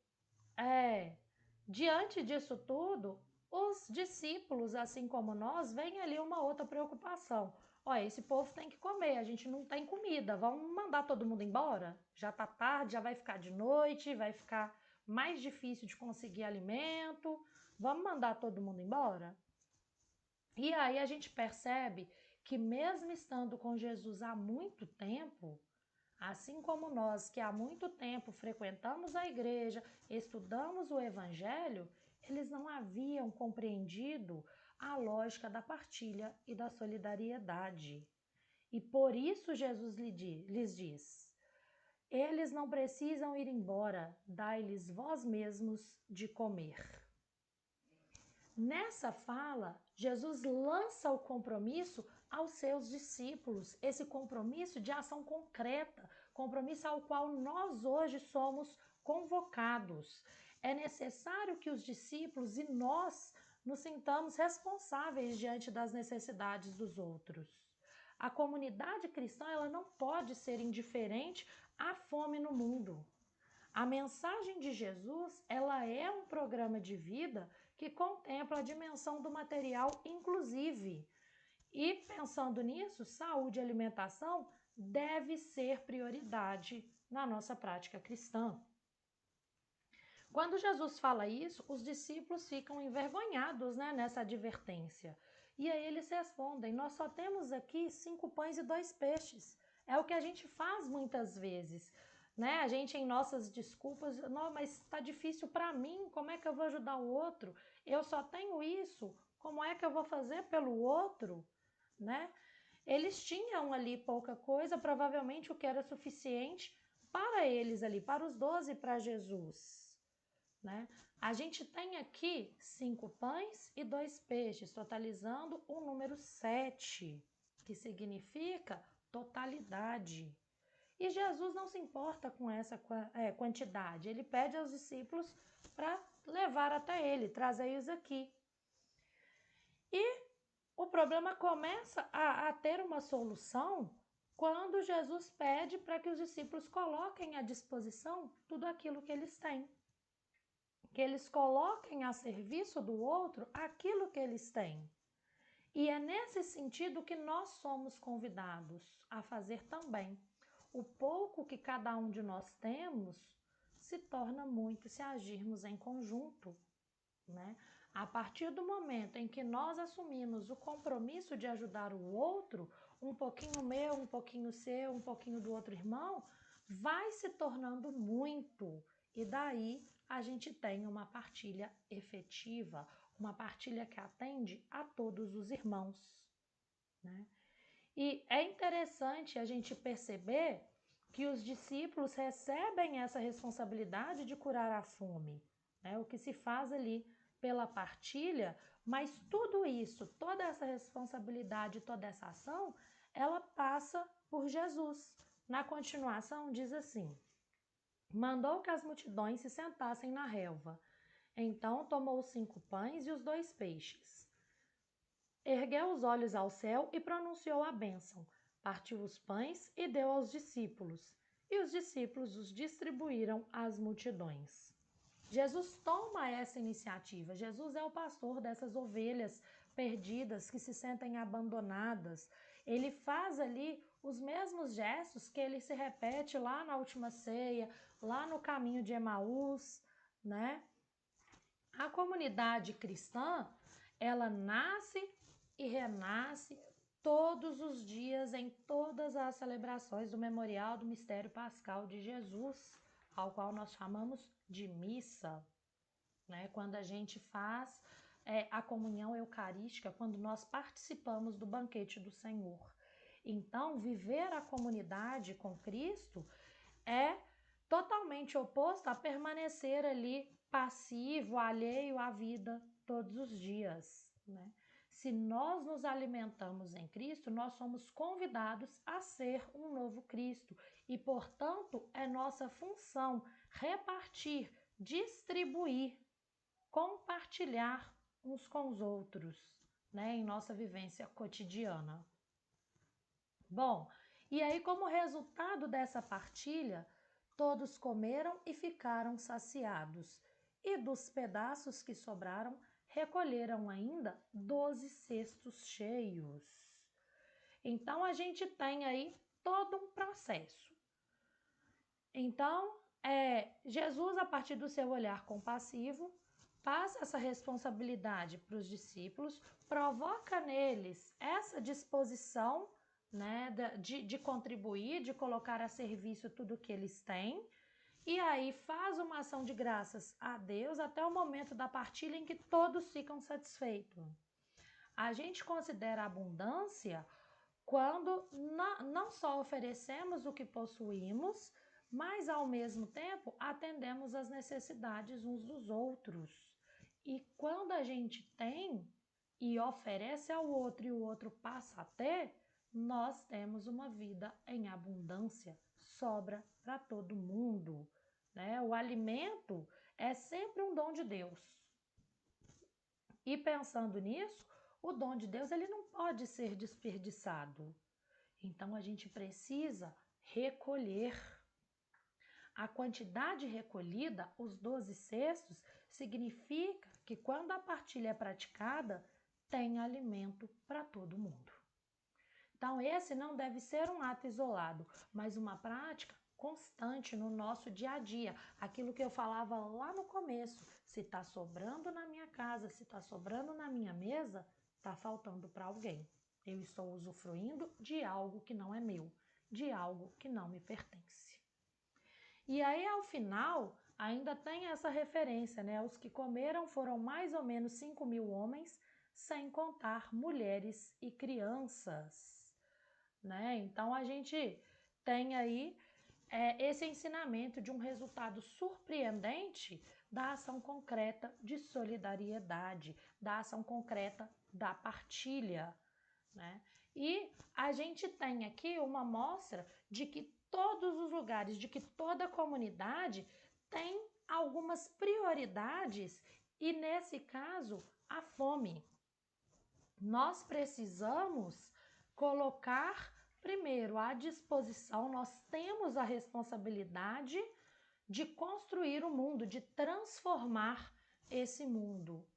Speaker 1: diante disso tudo, os discípulos, assim como nós, veem ali uma outra preocupação. Olha, esse povo tem que comer, a gente não tem comida, vamos mandar todo mundo embora? Já tá tarde, já vai ficar de noite, vai ficar mais difícil de conseguir alimento, vamos mandar todo mundo embora? E aí a gente percebe que mesmo estando com Jesus há muito tempo, assim como nós que há muito tempo frequentamos a igreja, estudamos o evangelho, eles não haviam compreendido a lógica da partilha e da solidariedade. E por isso Jesus lhes diz: eles não precisam ir embora, dai-lhes vós mesmos de comer. Nessa fala, Jesus lança o compromisso aos seus discípulos, esse compromisso de ação concreta, compromisso ao qual nós hoje somos convocados. É necessário que os discípulos e nós nos sintamos responsáveis diante das necessidades dos outros. A comunidade cristã, ela não pode ser indiferente à fome no mundo. A mensagem de Jesus, ela é um programa de vida que contempla a dimensão do material inclusive. E pensando nisso, saúde e alimentação deve ser prioridade na nossa prática cristã. Quando Jesus fala isso, os discípulos ficam envergonhados, né, nessa advertência. E aí eles respondem: nós só temos aqui 5 pães e 2 peixes. É o que a gente faz muitas vezes, né? A gente, em nossas desculpas, não, mas está difícil para mim, como é que eu vou ajudar o outro? Eu só tenho isso, como é que eu vou fazer pelo outro, né? Eles tinham ali pouca coisa, provavelmente o que era suficiente para eles ali, para os 12 e para Jesus, né? A gente tem aqui 5 pães e 2 peixes, totalizando o número 7, que significa totalidade. E Jesus não se importa com essa quantidade, ele pede aos discípulos para levar até ele, trazei-os aqui. E o problema começa a ter uma solução quando Jesus pede para que os discípulos coloquem à disposição tudo aquilo que eles têm. Que eles coloquem a serviço do outro aquilo que eles têm. E é nesse sentido que nós somos convidados a fazer também. O pouco que cada um de nós temos se torna muito se agirmos em conjunto, né? A partir do momento em que nós assumimos o compromisso de ajudar o outro, um pouquinho meu, um pouquinho seu, um pouquinho do outro irmão, vai se tornando muito. E daí a gente tem uma partilha efetiva, uma partilha que atende a todos os irmãos, né? E é interessante a gente perceber que os discípulos recebem essa responsabilidade de curar a fome, né? O que se faz ali pela partilha, mas tudo isso, toda essa responsabilidade, toda essa ação, ela passa por Jesus. Na continuação diz assim: mandou que as multidões se sentassem na relva. Então tomou os 5 pães e os 2 peixes. Ergueu os olhos ao céu e pronunciou a bênção. Partiu os pães e deu aos discípulos. E os discípulos os distribuíram às multidões. Jesus toma essa iniciativa. Jesus é o pastor dessas ovelhas perdidas que se sentem abandonadas. Ele faz ali os mesmos gestos que ele se repete lá na última ceia, lá no caminho de Emaús, né? A comunidade cristã, ela nasce e renasce todos os dias em todas as celebrações do memorial do mistério pascal de Jesus, ao qual nós chamamos de missa, né? Quando a gente faz a comunhão eucarística, quando nós participamos do banquete do Senhor. Então, viver a comunidade com Cristo é totalmente oposto a permanecer ali passivo, alheio à vida todos os dias, né? Se nós nos alimentamos em Cristo, nós somos convidados a ser um novo Cristo e, portanto, é nossa função repartir, distribuir, compartilhar uns com os outros, né, em nossa vivência cotidiana. Bom, e aí, como resultado dessa partilha, todos comeram e ficaram saciados, e dos pedaços que sobraram, recolheram ainda 12 cestos cheios. Então, a gente tem aí todo um processo. Então, Jesus, a partir do seu olhar compassivo, passa essa responsabilidade para os discípulos, provoca neles essa disposição, né, de contribuir, de colocar a serviço tudo que eles têm, e aí faz uma ação de graças a Deus até o momento da partilha em que todos ficam satisfeitos. A gente considera abundância quando não só oferecemos o que possuímos, mas ao mesmo tempo atendemos às necessidades uns dos outros. E quando a gente tem e oferece ao outro e o outro passa a ter, nós temos uma vida em abundância, sobra para todo mundo, né? O alimento é sempre um dom de Deus. E pensando nisso, o dom de Deus ele não pode ser desperdiçado. Então a gente precisa recolher. A quantidade recolhida, os 12 cestos, significa que quando a partilha é praticada, tem alimento para todo mundo. Então, esse não deve ser um ato isolado, mas uma prática constante no nosso dia a dia. Aquilo que eu falava lá no começo, se está sobrando na minha casa, se está sobrando na minha mesa, está faltando para alguém. Eu estou usufruindo de algo que não é meu, de algo que não me pertence. E aí, ao final, ainda tem essa referência, né? Os que comeram foram mais ou menos 5.000 homens, sem contar mulheres e crianças, né? Então, a gente tem aí esse ensinamento de um resultado surpreendente da ação concreta de solidariedade, da ação concreta da partilha, né? E a gente tem aqui uma amostra de que todos os lugares, de que toda comunidade tem algumas prioridades e, nesse caso, a fome. Nós precisamos colocar primeiro à disposição, nós temos a responsabilidade de construir o mundo, de transformar esse mundo,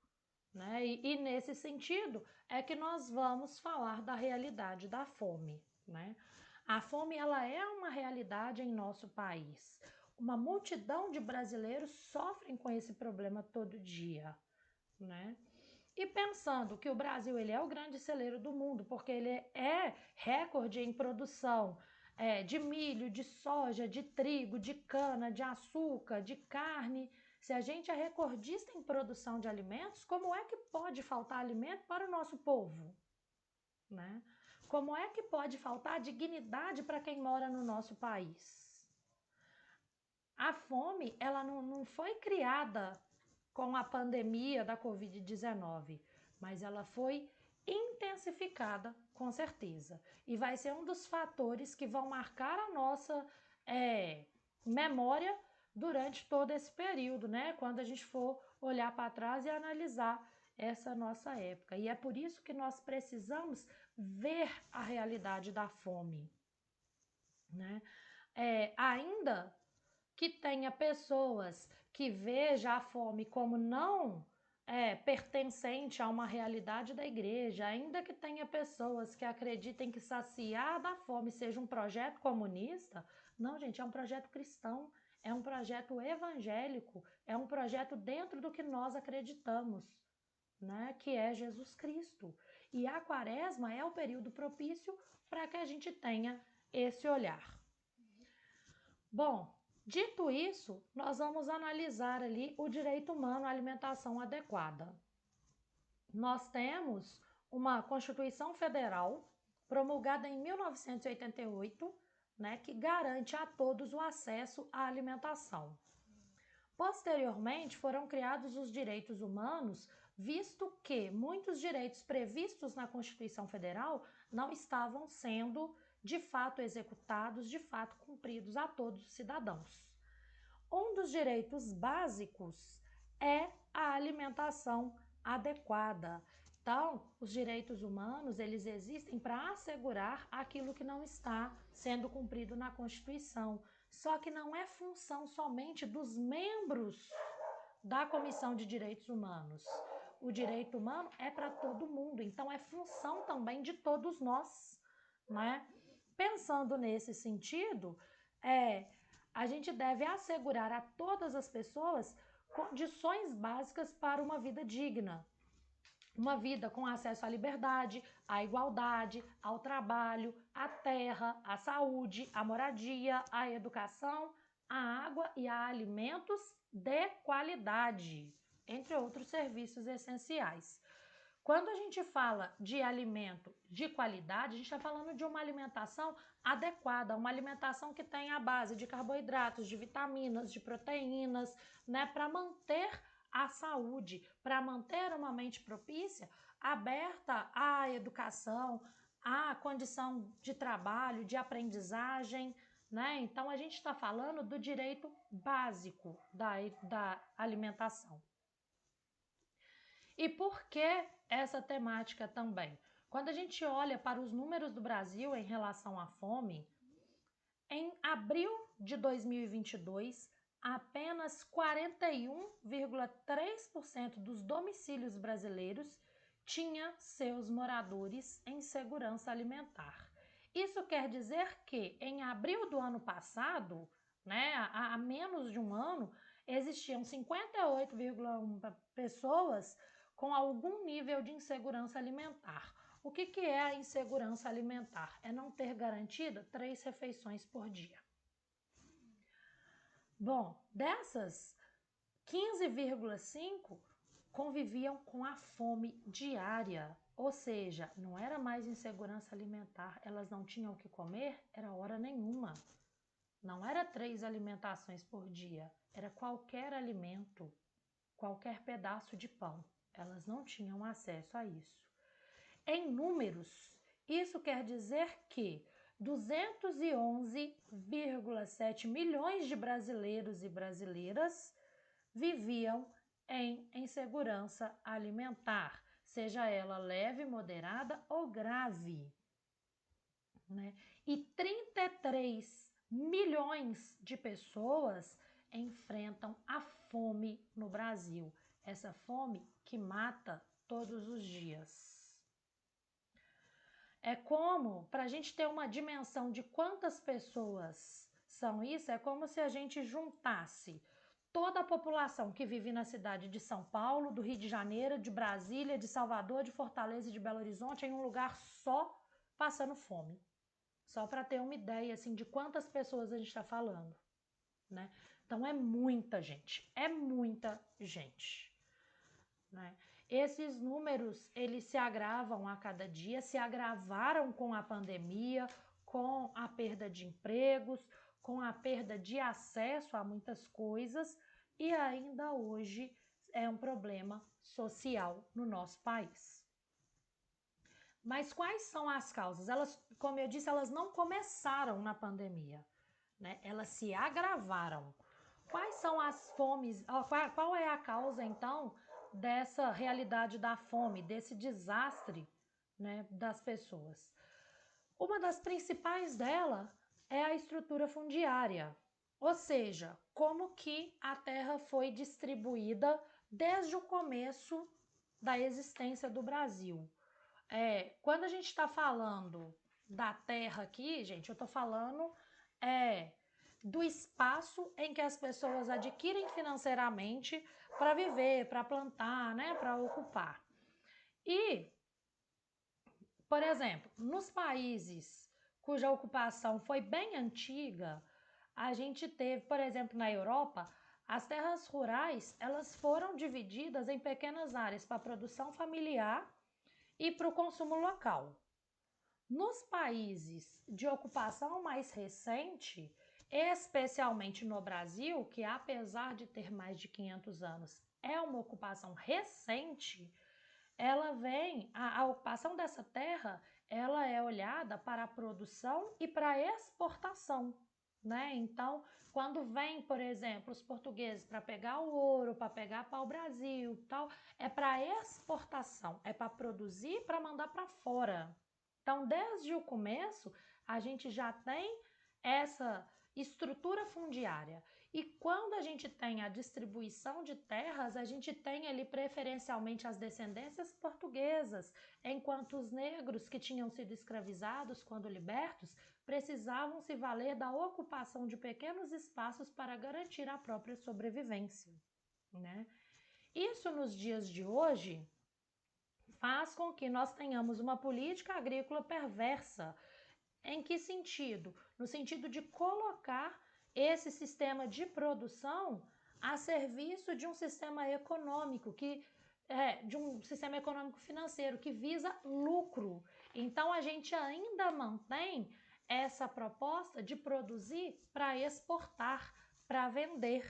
Speaker 1: né? E nesse sentido é que nós vamos falar da realidade da fome, né? A fome ela é uma realidade em nosso país. Uma multidão de brasileiros sofrem com esse problema todo dia, né? E pensando que o Brasil ele é o grande celeiro do mundo, porque ele é recorde em produção de milho, de soja, de trigo, de cana, de açúcar, de carne. Se a gente é recordista em produção de alimentos, como é que pode faltar alimento para o nosso povo, né? Como é que pode faltar dignidade para quem mora no nosso país? A fome, ela não foi criada com a pandemia da Covid-19, mas ela foi intensificada com certeza, e vai ser um dos fatores que vão marcar a nossa memória durante todo esse período, né? Quando a gente for olhar para trás e analisar essa nossa época. E é por isso que nós precisamos ver a realidade da fome, né? Ainda que tenha pessoas que vejam a fome como não pertencente a uma realidade da igreja, ainda que tenha pessoas que acreditem que saciar da fome seja um projeto comunista, não, gente, é um projeto cristão, é um projeto evangélico, é um projeto dentro do que nós acreditamos, né, que é Jesus Cristo. E a quaresma é o período propício para que a gente tenha esse olhar. Bom, dito isso, nós vamos analisar ali o direito humano à alimentação adequada. Nós temos uma Constituição Federal promulgada em 1988, né, que garante a todos o acesso à alimentação. Posteriormente, foram criados os direitos humanos, visto que muitos direitos previstos na Constituição Federal não estavam sendo de fato executados, de fato cumpridos a todos os cidadãos. Um dos direitos básicos é a alimentação adequada. Então, os direitos humanos, eles existem para assegurar aquilo que não está sendo cumprido na Constituição. Só que não é função somente dos membros da Comissão de Direitos Humanos. O direito humano é para todo mundo, então é função também de todos nós, né? Pensando nesse sentido, a gente deve assegurar a todas as pessoas condições básicas para uma vida digna. Uma vida com acesso à liberdade, à igualdade, ao trabalho, à terra, à saúde, à moradia, à educação, à água e a alimentos de qualidade, entre outros serviços essenciais. Quando a gente fala de alimento de qualidade, a gente está falando de uma alimentação adequada, uma alimentação que tem a base de carboidratos, de vitaminas, de proteínas, né, para manter a saúde, para manter uma mente propícia, aberta à educação, à condição de trabalho, de aprendizagem, né? Então a gente está falando do direito básico da alimentação. E por que essa temática também? Quando a gente olha para os números do Brasil em relação à fome, em abril de 2022, apenas 41,3% dos domicílios brasileiros tinha seus moradores em segurança alimentar. Isso quer dizer que em abril do ano passado, né, há menos de um ano, existiam 58,1 pessoas com algum nível de insegurança alimentar. O que é a insegurança alimentar? É não ter garantida 3 refeições por dia. Bom, dessas, 15,5 conviviam com a fome diária, ou seja, não era mais insegurança alimentar, elas não tinham o que comer, era hora nenhuma. Não era 3 alimentações por dia, era qualquer alimento, qualquer pedaço de pão. Elas não tinham acesso a isso. Em números, isso quer dizer que 211,7 milhões de brasileiros e brasileiras viviam em insegurança alimentar, seja ela leve, moderada ou grave, né? E 33 milhões de pessoas enfrentam a fome no Brasil. Essa fome que mata todos os dias. É como, para a gente ter uma dimensão de quantas pessoas são isso, é como se a gente juntasse toda a população que vive na cidade de São Paulo, do Rio de Janeiro, de Brasília, de Salvador, de Fortaleza e de Belo Horizonte em um lugar só, passando fome. Só para ter uma ideia assim, de quantas pessoas a gente está falando, né? Então é muita gente, né? Esses números, eles se agravam a cada dia, se agravaram com a pandemia, com a perda de empregos, com a perda de acesso a muitas coisas e ainda hoje é um problema social no nosso país. Mas quais são as causas? Elas, como eu disse, elas não começaram na pandemia, né? Elas se agravaram. Quais são as fomes? Qual é a causa, então, dessa realidade da fome, desse desastre, né, das pessoas? Uma das principais dela é a estrutura fundiária, ou seja, como que a terra foi distribuída desde o começo da existência do Brasil. Quando a gente está falando da terra aqui, gente, eu estou falando do espaço em que as pessoas adquirem financeiramente para viver, para plantar, né, para ocupar. E, por exemplo, nos países cuja ocupação foi bem antiga, a gente teve, por exemplo, na Europa, as terras rurais, elas foram divididas em pequenas áreas para produção familiar e para o consumo local. Nos países de ocupação mais recente, especialmente no Brasil, que apesar de ter mais de 500 anos, é uma ocupação recente, a ocupação dessa terra, ela é olhada para a produção e para a exportação, né? Então, quando vem, por exemplo, os portugueses para pegar o ouro, para pegar pau-brasil, tal, é para exportação, é para produzir, para mandar para fora. Então, desde o começo, a gente já tem essa estrutura fundiária. E quando a gente tem a distribuição de terras, a gente tem ali preferencialmente as descendências portuguesas, enquanto os negros que tinham sido escravizados quando libertos precisavam se valer da ocupação de pequenos espaços para garantir a própria sobrevivência, né? Isso nos dias de hoje faz com que nós tenhamos uma política agrícola perversa. Em que sentido? No sentido de colocar esse sistema de produção a serviço de um sistema econômico de um sistema econômico financeiro que visa lucro. Então a gente ainda mantém essa proposta de produzir para exportar, para vender,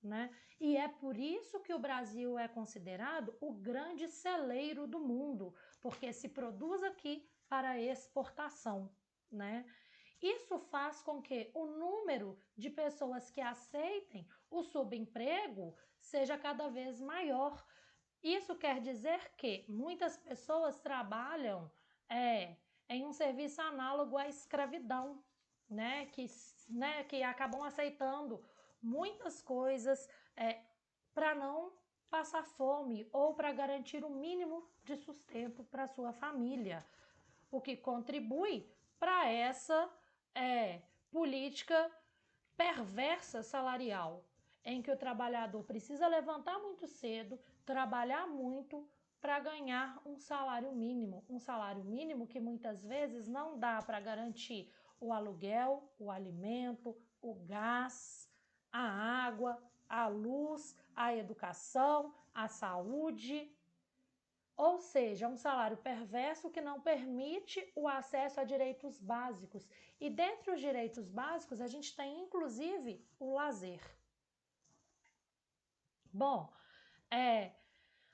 Speaker 1: né? E é por isso que o Brasil é considerado o grande celeiro do mundo, porque se produz aqui para exportação, né? Isso faz com que o número de pessoas que aceitem o subemprego seja cada vez maior. Isso quer dizer que muitas pessoas trabalham em um serviço análogo à escravidão, né? Que acabam aceitando muitas coisas para não passar fome ou para garantir o mínimo de sustento para sua família, o que contribui para essa política perversa salarial, em que o trabalhador precisa levantar muito cedo, trabalhar muito para ganhar um salário mínimo que muitas vezes não dá para garantir o aluguel, o alimento, o gás, a água, a luz, a educação, a saúde. Ou seja, um salário perverso que não permite o acesso a direitos básicos. E dentre os direitos básicos, a gente tem inclusive o lazer. Bom,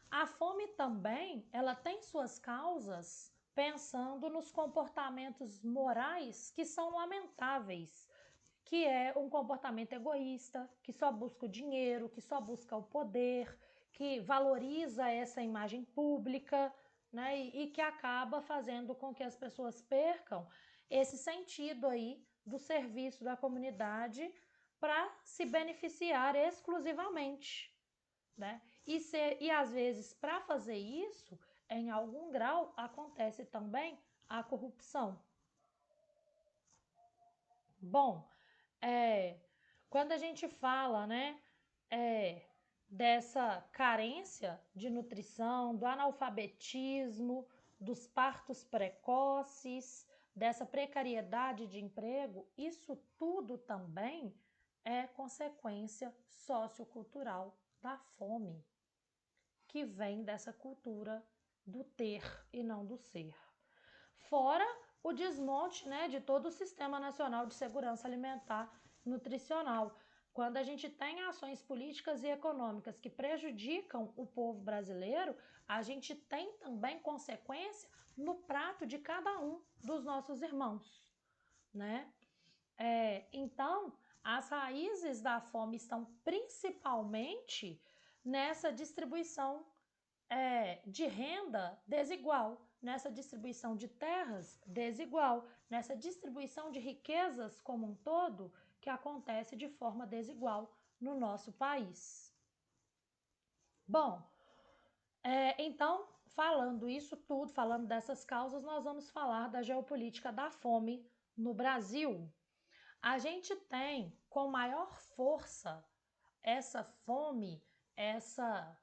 Speaker 1: a fome também, ela tem suas causas pensando nos comportamentos morais que são lamentáveis, que é um comportamento egoísta, que só busca o dinheiro, que só busca o poder, que valoriza essa imagem pública, né? E que acaba fazendo com que as pessoas percam esse sentido aí do serviço da comunidade para se beneficiar exclusivamente, né? E às vezes, para fazer isso, em algum grau, acontece também a corrupção. Bom, quando a gente fala, né, dessa carência de nutrição, do analfabetismo, dos partos precoces, dessa precariedade de emprego, isso tudo também é consequência sociocultural da fome, que vem dessa cultura do ter e não do ser. Fora o desmonte, né, de todo o Sistema Nacional de Segurança Alimentar e Nutricional. Quando a gente tem ações políticas e econômicas que prejudicam o povo brasileiro, a gente tem também consequência no prato de cada um dos nossos irmãos, né? Então, as raízes da fome estão principalmente nessa distribuição de renda desigual, nessa distribuição de terras desigual, nessa distribuição de riquezas como um todo que acontece de forma desigual no nosso país. Bom, então, falando isso tudo, falando dessas causas, nós vamos falar da geopolítica da fome no Brasil. A gente tem com maior força essa fome, essa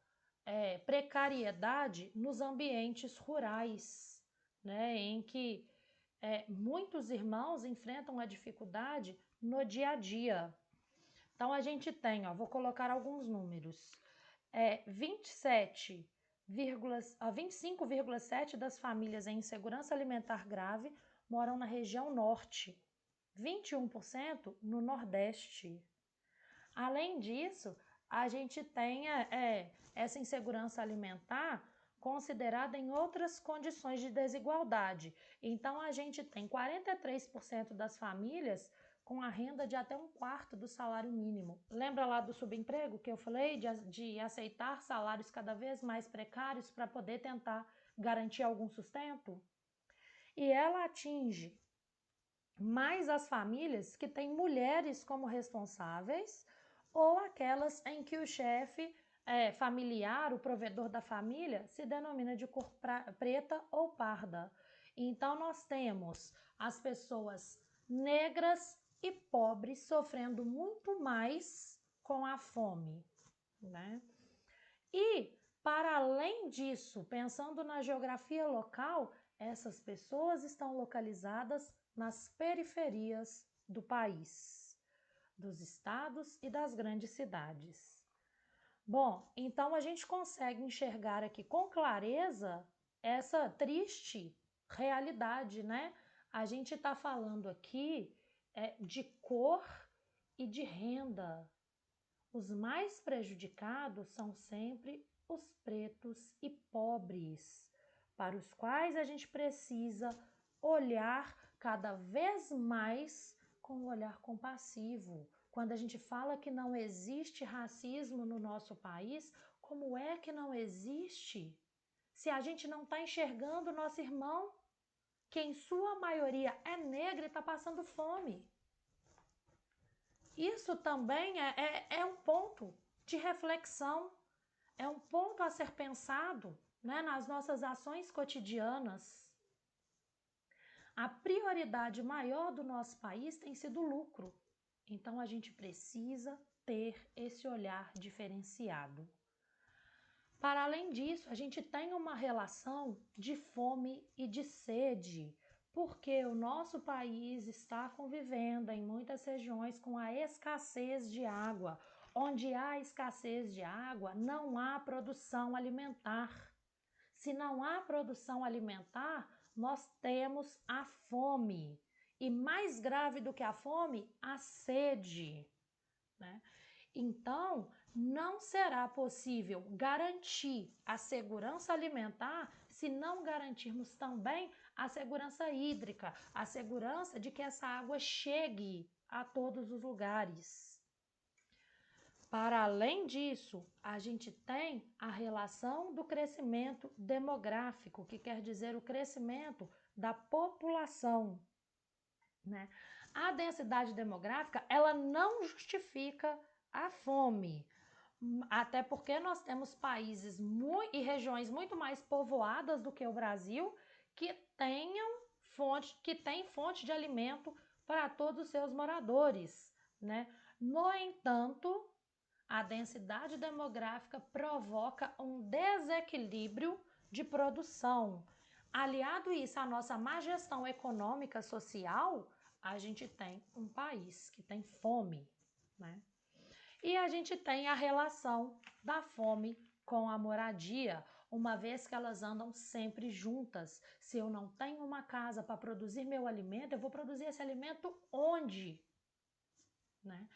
Speaker 1: precariedade nos ambientes rurais, né, em que muitos irmãos enfrentam a dificuldade no dia a dia. Então, a gente tem, vou colocar alguns números, 25,7% das famílias em insegurança alimentar grave moram na região norte, 21% no Nordeste. Além disso, a gente tem essa insegurança alimentar considerada em outras condições de desigualdade. Então, a gente tem 43% das famílias com a renda de até 1/4 do salário mínimo. Lembra lá do subemprego que eu falei de aceitar salários cada vez mais precários para poder tentar garantir algum sustento? E ela atinge mais as famílias que têm mulheres como responsáveis ou aquelas em que o chefe familiar, o provedor da família, se denomina de cor preta ou parda. Então, nós temos as pessoas negras e pobres sofrendo muito mais com a fome, né? E, para além disso, pensando na geografia local, essas pessoas estão localizadas nas periferias do país, dos estados e das grandes cidades. Bom, então a gente consegue enxergar aqui com clareza essa triste realidade, né? A gente está falando aqui de cor e de renda. Os mais prejudicados são sempre os pretos e pobres, para os quais a gente precisa olhar cada vez mais com um olhar compassivo. Quando a gente fala que não existe racismo no nosso país, como é que não existe? Se a gente não está enxergando o nosso irmão, que em sua maioria é negro e está passando fome. Isso também é um ponto de reflexão, é um ponto a ser pensado, né, nas nossas ações cotidianas. A prioridade maior do nosso país tem sido o lucro. Então, a gente precisa ter esse olhar diferenciado. Para além disso, a gente tem uma relação de fome e de sede, porque o nosso país está convivendo em muitas regiões com a escassez de água. Onde há escassez de água, não há produção alimentar. Se não há produção alimentar, nós temos a fome. E mais grave do que a fome, a sede, né? Então, não será possível garantir a segurança alimentar se não garantirmos também a segurança hídrica, a segurança de que essa água chegue a todos os lugares. Para além disso, a gente tem a relação do crescimento demográfico, que quer dizer o crescimento da população, né? A densidade demográfica, ela não justifica a fome, até porque nós temos países e regiões muito mais povoadas do que o Brasil que têm fonte de alimento para todos os seus moradores, né? No entanto, a densidade demográfica provoca um desequilíbrio de produção. Aliado isso à nossa má gestão econômica social, a gente tem um país que tem fome, né? E a gente tem a relação da fome com a moradia, uma vez que elas andam sempre juntas. Se eu não tenho uma casa para produzir meu alimento, eu vou produzir esse alimento onde? Né?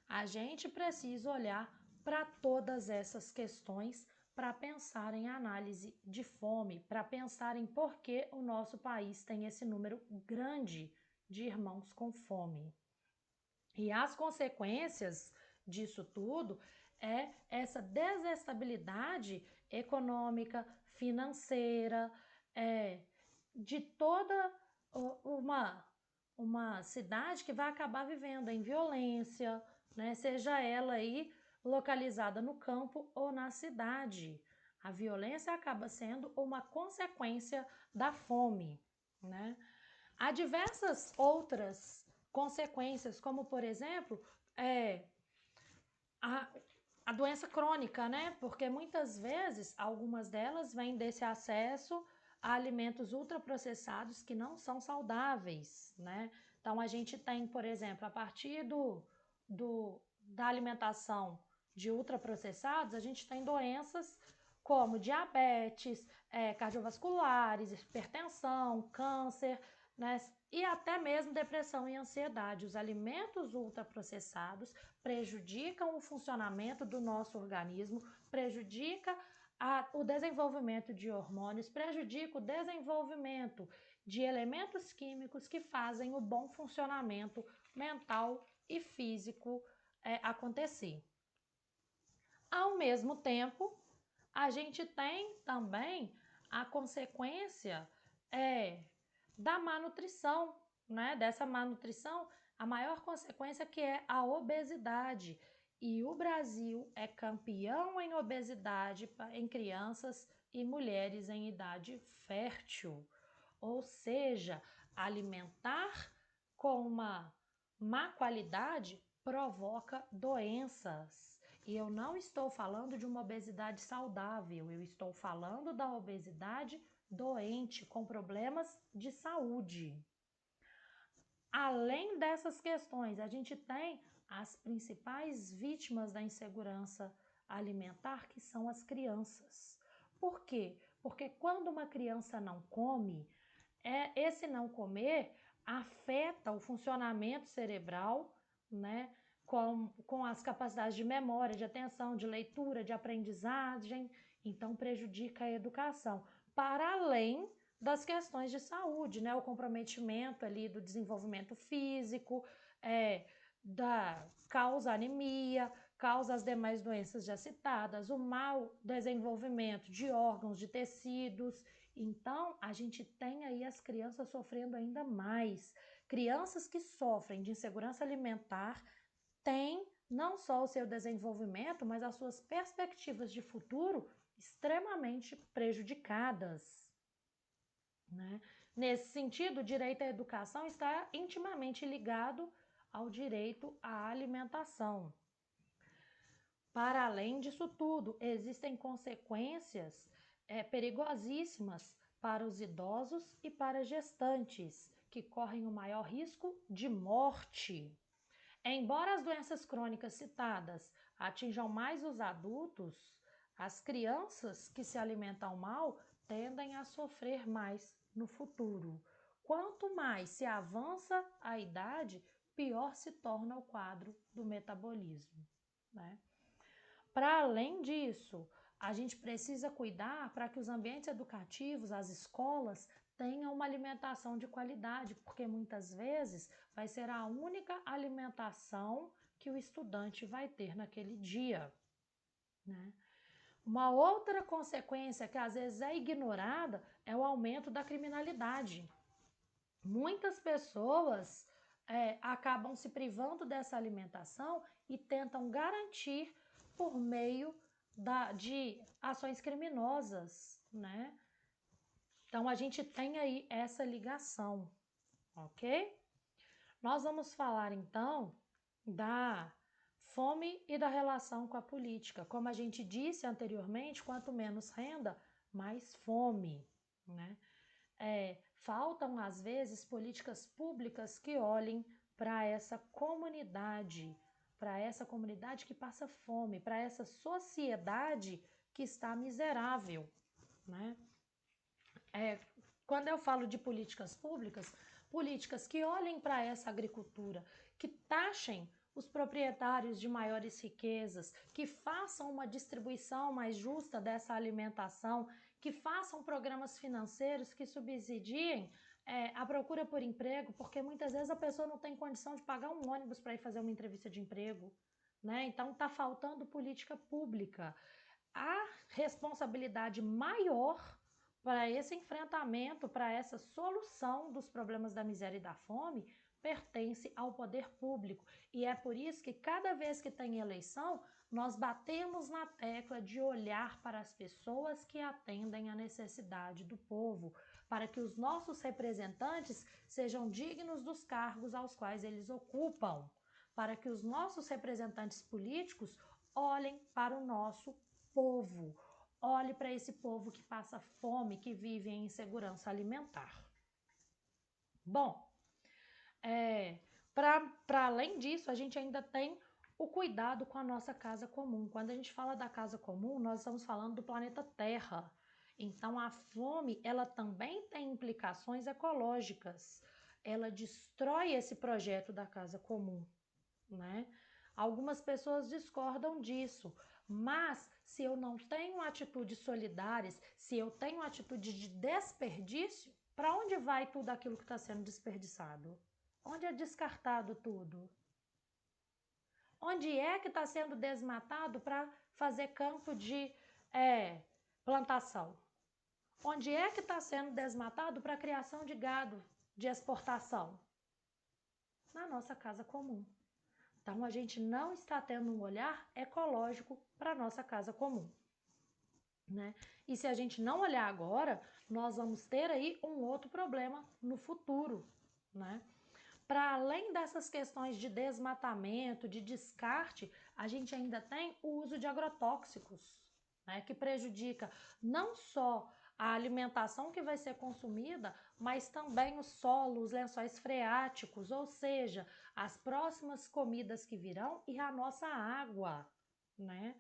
Speaker 1: A gente precisa olhar para todas essas questões para pensar em análise de fome, para pensar em por que o nosso país tem esse número grande de irmãos com fome. E as consequências disso tudo é essa desestabilidade econômica, financeira, de toda uma cidade que vai acabar vivendo em violência, né? Seja ela aí localizada no campo ou na cidade. A violência acaba sendo uma consequência da fome, né? Há diversas outras consequências, como por exemplo, a, a doença crônica, né? Porque muitas vezes algumas delas vêm desse acesso a alimentos ultraprocessados que não são saudáveis, né? Então a gente tem, por exemplo, a partir da alimentação de ultraprocessados, a gente tem doenças como diabetes, cardiovasculares, hipertensão, câncer, né? E até mesmo depressão e ansiedade. Os alimentos ultraprocessados prejudicam o funcionamento do nosso organismo, prejudica o desenvolvimento de hormônios, prejudica o desenvolvimento de elementos químicos que fazem o bom funcionamento mental e físico acontecer. Ao mesmo tempo, a gente tem também a consequência da malnutrição, né? Dessa malnutrição, a maior consequência que é a obesidade. E o Brasil é campeão em obesidade em crianças e mulheres em idade fértil. Ou seja, alimentar com uma má qualidade provoca doenças. E eu não estou falando de uma obesidade saudável, eu estou falando da obesidade doente, com problemas de saúde. Além dessas questões, a gente tem as principais vítimas da insegurança alimentar, que são as crianças. Por quê? Porque quando uma criança não come, esse não comer afeta o funcionamento cerebral, né? Com as capacidades de memória, de atenção, de leitura, de aprendizagem, então prejudica a educação. Para além das questões de saúde, né? O comprometimento ali do desenvolvimento físico, causa anemia, causa as demais doenças já citadas, o mau desenvolvimento de órgãos, de tecidos. Então, a gente tem aí as crianças sofrendo ainda mais. Crianças que sofrem de insegurança alimentar têm não só o seu desenvolvimento, mas as suas perspectivas de futuro extremamente prejudicadas, né? Nesse sentido, o direito à educação está intimamente ligado ao direito à alimentação. Para além disso tudo, existem consequências perigosíssimas para os idosos e para gestantes, que correm o maior risco de morte. Embora as doenças crônicas citadas atinjam mais os adultos, as crianças que se alimentam mal tendem a sofrer mais no futuro. Quanto mais se avança a idade, pior se torna o quadro do metabolismo, né? Para além disso, a gente precisa cuidar para que os ambientes educativos, as escolas, tenham uma alimentação de qualidade, porque muitas vezes vai ser a única alimentação que o estudante vai ter naquele dia, né? Uma outra consequência que às vezes é ignorada é o aumento da criminalidade. Muitas pessoas acabam se privando dessa alimentação e tentam garantir por meio de ações criminosas, né? Então, a gente tem aí essa ligação, ok? Nós vamos falar, então, da fome e da relação com a política. Como a gente disse anteriormente, quanto menos renda, mais fome, né? Faltam, às vezes, políticas públicas que olhem para essa comunidade que passa fome, para essa sociedade que está miserável, né? Quando eu falo de políticas públicas, políticas que olhem para essa agricultura, que taxem os proprietários de maiores riquezas, que façam uma distribuição mais justa dessa alimentação, que façam programas financeiros que subsidiem a procura por emprego, porque muitas vezes a pessoa não tem condição de pagar um ônibus para ir fazer uma entrevista de emprego, né? Então está faltando política pública. A responsabilidade maior para esse enfrentamento, para essa solução dos problemas da miséria e da fome, pertence ao poder público. E é por isso que cada vez que tem eleição, nós batemos na tecla de olhar para as pessoas que atendem à necessidade do povo, para que os nossos representantes sejam dignos dos cargos aos quais eles ocupam, para que os nossos representantes políticos olhem para o nosso povo, olhe para esse povo que passa fome, que vive em insegurança alimentar. Bom, para além disso, a gente ainda tem o cuidado com a nossa casa comum. Quando a gente fala da casa comum, nós estamos falando do planeta Terra. Então, a fome, ela também tem implicações ecológicas. Ela destrói esse projeto da casa comum, né? Algumas pessoas discordam disso, mas se eu não tenho atitudes solidárias, se eu tenho atitude de desperdício, para onde vai tudo aquilo que está sendo desperdiçado? Onde é descartado tudo? Onde é que está sendo desmatado para fazer campo de plantação? Onde é que está sendo desmatado para criação de gado, de exportação? Na nossa casa comum. Então, a gente não está tendo um olhar ecológico para a nossa casa comum, né? E se a gente não olhar agora, nós vamos ter aí um outro problema no futuro, né? Para além dessas questões de desmatamento, de descarte, a gente ainda tem o uso de agrotóxicos, né? Que prejudica não só a alimentação que vai ser consumida, mas também o solo, os lençóis freáticos, ou seja, as próximas comidas que virão e a nossa água, né?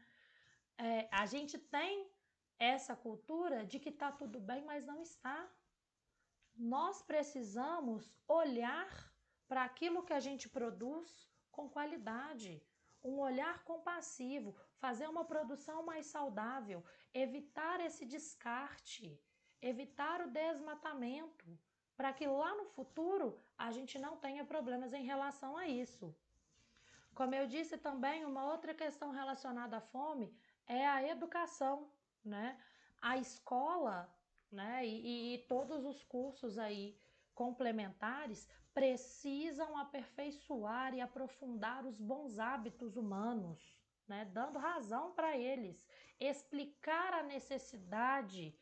Speaker 1: A gente tem essa cultura de que está tudo bem, mas não está. Nós precisamos olhar para aquilo que a gente produz com qualidade, um olhar compassivo, fazer uma produção mais saudável, evitar esse descarte, evitar o desmatamento, para que lá no futuro a gente não tenha problemas em relação a isso. Como eu disse também, uma outra questão relacionada à fome é a educação, né? A escola, né, e todos os cursos aí complementares precisam aperfeiçoar e aprofundar os bons hábitos humanos, né, dando razão para eles, explicar a necessidade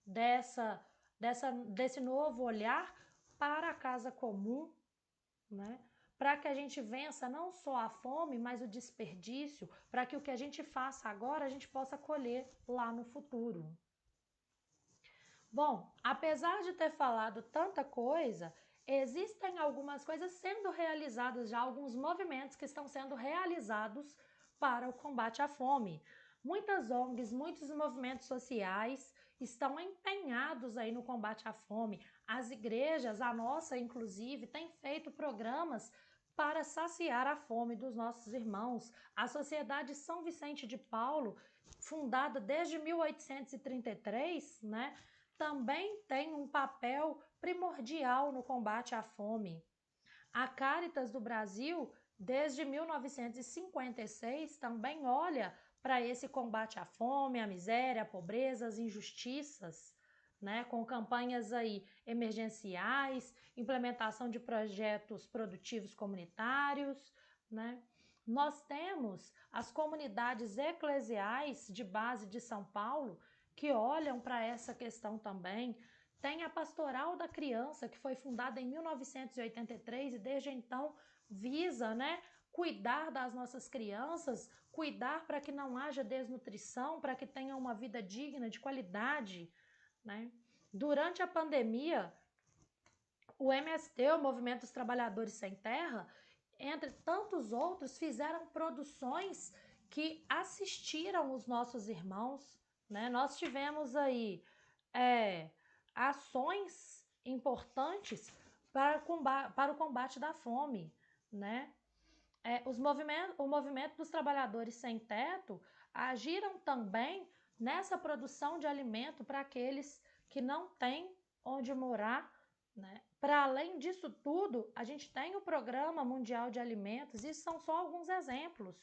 Speaker 1: desse novo olhar para a casa comum, né, para que a gente vença não só a fome, mas o desperdício, para que o que a gente faça agora a gente possa colher lá no futuro. Bom, apesar de ter falado tanta coisa, existem algumas coisas sendo realizadas já, alguns movimentos que estão sendo realizados para o combate à fome. Muitas ONGs, muitos movimentos sociais estão empenhados aí no combate à fome. As igrejas, a nossa inclusive, tem feito programas para saciar a fome dos nossos irmãos. A Sociedade São Vicente de Paulo, fundada desde 1833, né, também tem um papel primordial no combate à fome. A Caritas do Brasil, desde 1956, também olha para esse combate à fome, à miséria, à pobreza, às injustiças, né, com campanhas aí emergenciais, implementação de projetos produtivos comunitários, né? Nós temos as comunidades eclesiais de base de São Paulo que olham para essa questão também. Tem a Pastoral da Criança, que foi fundada em 1983 e desde então visa, né, cuidar das nossas crianças, cuidar para que não haja desnutrição, para que tenham uma vida digna, de qualidade, né? Durante a pandemia, o MST, o Movimento dos Trabalhadores Sem Terra, entre tantos outros, fizeram produções que assistiram os nossos irmãos, né? Nós tivemos aí ações importantes para o combate da fome, né? o movimento dos trabalhadores sem teto agiram também nessa produção de alimento para aqueles que não têm onde morar, né? Para além disso tudo, a gente tem o Programa Mundial de Alimentos, e são só alguns exemplos.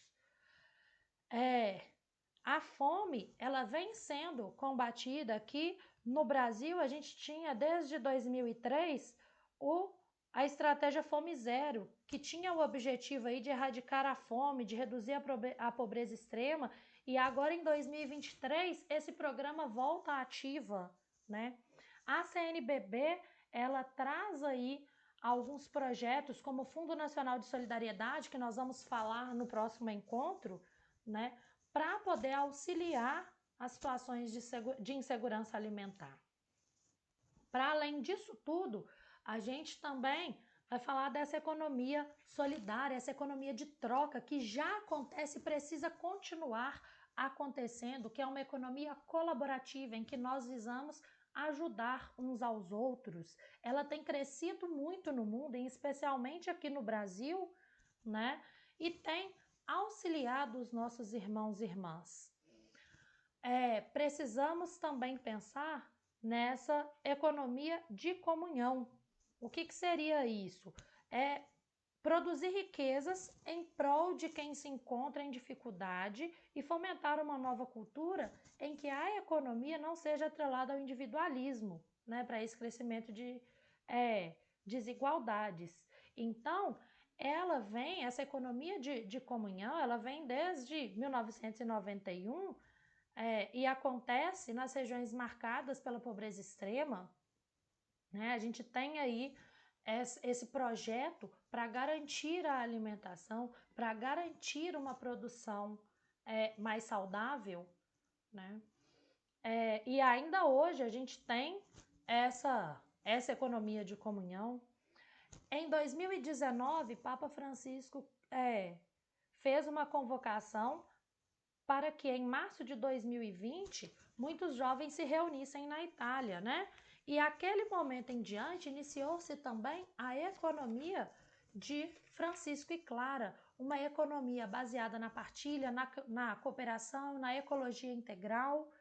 Speaker 1: A fome, ela vem sendo combatida aqui no Brasil. A gente tinha desde 2003 a estratégia Fome Zero, que tinha o objetivo aí de erradicar a fome, de reduzir a pobreza extrema, e agora em 2023 esse programa volta à ativa, né? A CNBB, ela traz aí alguns projetos como o Fundo Nacional de Solidariedade, que nós vamos falar no próximo encontro, né, para poder auxiliar as situações de insegurança alimentar. Para além disso tudo, a gente também vai falar dessa economia solidária, essa economia de troca que já acontece e precisa continuar acontecendo, que é uma economia colaborativa em que nós visamos ajudar uns aos outros. Ela tem crescido muito no mundo, e especialmente aqui no Brasil, né? E tem auxiliado os nossos irmãos e irmãs. Precisamos também pensar nessa economia de comunhão. O que seria isso? Produzir riquezas em prol de quem se encontra em dificuldade e fomentar uma nova cultura em que a economia não seja atrelada ao individualismo, né, para esse crescimento de desigualdades. Então, essa economia de comunhão, ela vem desde 1991 e acontece nas regiões marcadas pela pobreza extrema, né? A gente tem aí esse projeto para garantir a alimentação, para garantir uma produção mais saudável, né? E ainda hoje a gente tem essa economia de comunhão. Em 2019, Papa Francisco fez uma convocação para que em março de 2020 muitos jovens se reunissem na Itália, né? E aquele momento em diante iniciou-se também a economia de Francisco e Clara, uma economia baseada na partilha, na cooperação, na ecologia integral,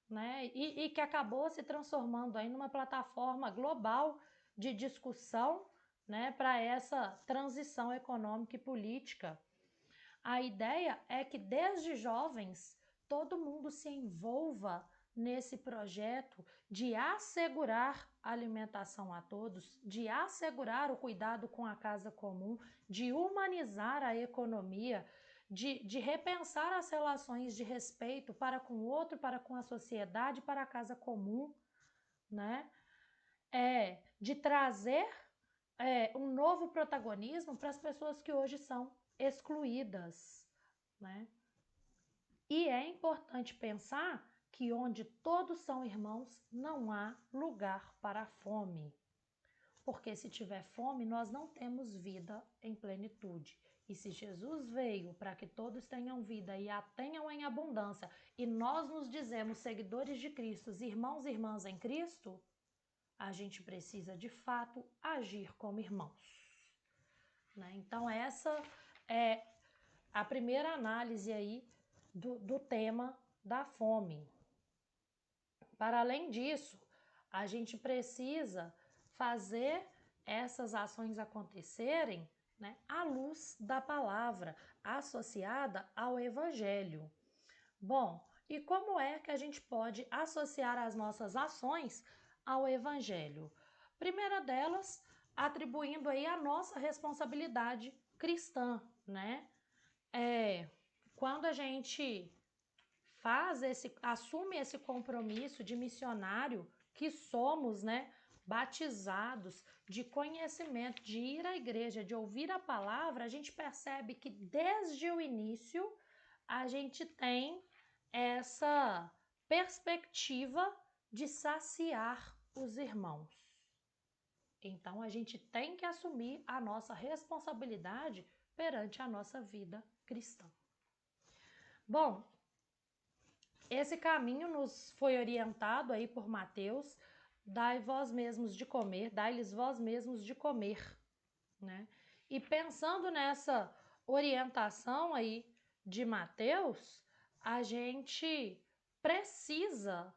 Speaker 1: né? E que acabou se transformando aí numa plataforma global de discussão, né, para essa transição econômica e política. A ideia é que desde jovens todo mundo se envolva nesse projeto de assegurar a alimentação a todos, de assegurar o cuidado com a casa comum, de humanizar a economia, de repensar as relações de respeito para com o outro, para com a sociedade, para a casa comum, né? De trazer um novo protagonismo para as pessoas que hoje são excluídas, né? E é importante pensar que onde todos são irmãos, não há lugar para a fome. Porque se tiver fome, nós não temos vida em plenitude. E se Jesus veio para que todos tenham vida e a tenham em abundância, e nós nos dizemos seguidores de Cristo, irmãos e irmãs em Cristo, a gente precisa de fato agir como irmãos, né? Então essa é a primeira análise aí do tema da fome. Para além disso, a gente precisa fazer essas ações acontecerem, né, à luz da palavra, associada ao Evangelho. Bom, e como é que a gente pode associar as nossas ações ao Evangelho? Primeira delas, atribuindo aí a nossa responsabilidade cristã, né? Quando a gente assume esse compromisso de missionário que somos, né, batizados, de conhecimento, de ir à igreja, de ouvir a palavra, a gente percebe que desde o início a gente tem essa perspectiva de saciar os irmãos. Então a gente tem que assumir a nossa responsabilidade perante a nossa vida cristã. Bom, esse caminho nos foi orientado aí por Mateus: dai-lhes vós mesmos de comer, né? E pensando nessa orientação aí de Mateus, a gente precisa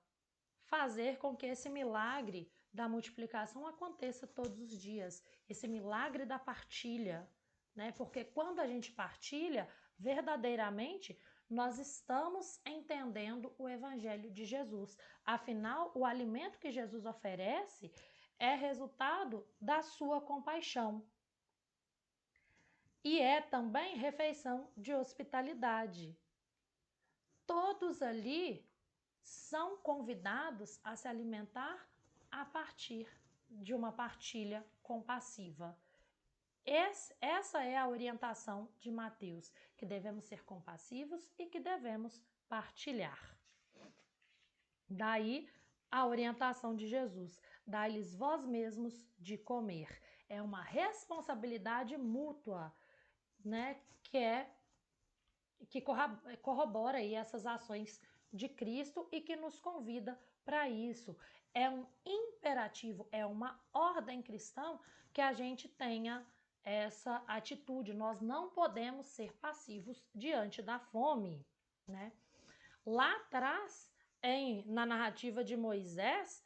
Speaker 1: fazer com que esse milagre da multiplicação aconteça todos os dias, esse milagre da partilha, né? Porque quando a gente partilha, verdadeiramente, nós estamos entendendo o Evangelho de Jesus. Afinal, o alimento que Jesus oferece é resultado da sua compaixão. E é também refeição de hospitalidade. Todos ali são convidados a se alimentar a partir de uma partilha compassiva. Essa é a orientação de Mateus, que devemos ser compassivos e que devemos partilhar. Daí a orientação de Jesus, dai-lhes vós mesmos de comer. É uma responsabilidade mútua, né, que corrobora aí essas ações de Cristo e que nos convida para isso. É um imperativo, é uma ordem cristã que a gente tenha essa atitude. Nós não podemos ser passivos diante da fome, né? Lá atrás, na narrativa de Moisés,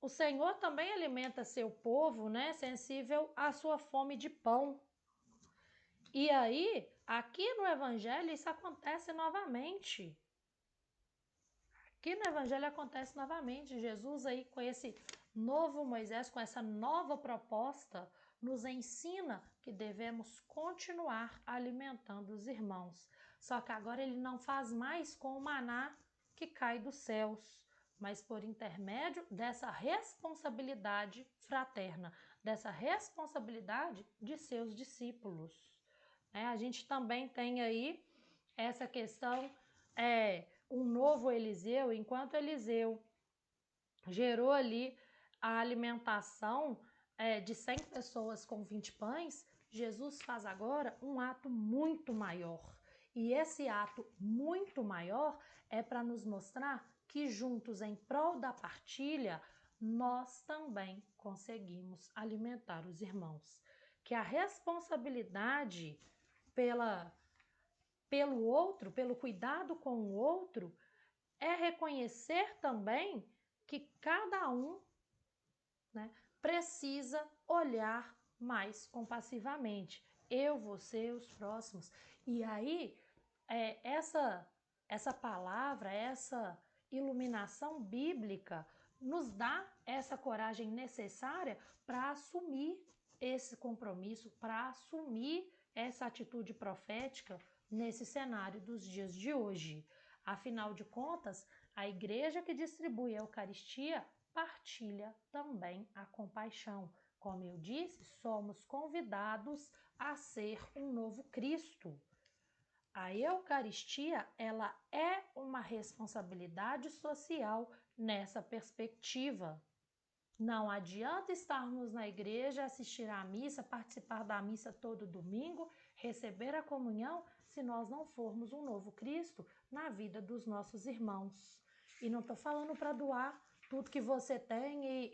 Speaker 1: o Senhor também alimenta seu povo, né, sensível à sua fome de pão. E aí, aqui no Evangelho, isso acontece novamente. Aqui no Evangelho acontece novamente. Jesus aí com esse novo Moisés, com essa nova proposta, nos ensina que devemos continuar alimentando os irmãos. Só que agora ele não faz mais com o maná que cai dos céus, mas por intermédio dessa responsabilidade fraterna, dessa responsabilidade de seus discípulos. A gente também tem aí essa questão, um novo Eliseu, enquanto Eliseu gerou ali a alimentação de 100 pessoas com 20 pães, Jesus faz agora um ato muito maior. E esse ato muito maior é para nos mostrar que juntos, em prol da partilha, nós também conseguimos alimentar os irmãos. Que a responsabilidade pelo outro, pelo cuidado com o outro, é reconhecer também que cada um, né, precisa olhar mais compassivamente. Eu, você, os próximos. E aí, essa palavra, essa iluminação bíblica nos dá essa coragem necessária para assumir esse compromisso, para assumir essa atitude profética nesse cenário dos dias de hoje. Afinal de contas, a igreja que distribui a Eucaristia partilha também a compaixão. Como eu disse, somos convidados a ser um novo Cristo. A Eucaristia, ela é uma responsabilidade social nessa perspectiva. Não adianta estarmos na igreja, assistir à missa, participar da missa todo domingo, receber a comunhão, se nós não formos um novo Cristo na vida dos nossos irmãos. E não estou falando para doar tudo que você tem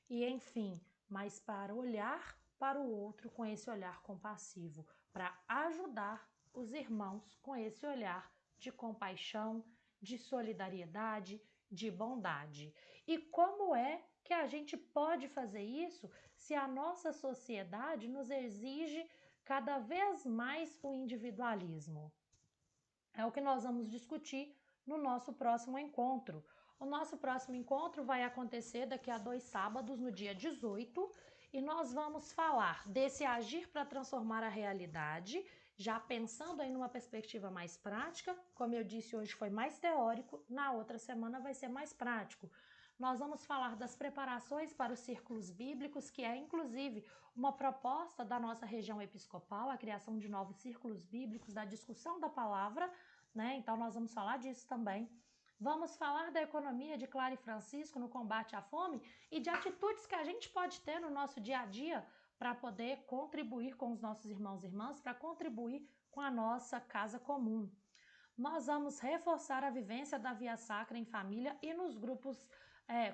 Speaker 1: e enfim, mas para olhar para o outro com esse olhar compassivo, para ajudar os irmãos com esse olhar de compaixão, de solidariedade, de bondade. E como é que a gente pode fazer isso se a nossa sociedade nos exige cada vez mais o individualismo? É o que nós vamos discutir no nosso próximo encontro. O nosso próximo encontro vai acontecer daqui a 2 sábados, no dia 18, e nós vamos falar desse agir para transformar a realidade, já pensando aí numa perspectiva mais prática. Como eu disse, hoje foi mais teórico, na outra semana vai ser mais prático. Nós vamos falar das preparações para os círculos bíblicos, que é inclusive uma proposta da nossa região episcopal, a criação de novos círculos bíblicos, da discussão da palavra, né? Então nós vamos falar disso também. Vamos falar da economia de Clara e Francisco no combate à fome e de atitudes que a gente pode ter no nosso dia a dia para poder contribuir com os nossos irmãos e irmãs, para contribuir com a nossa casa comum. Nós vamos reforçar a vivência da Via Sacra em família e nos grupos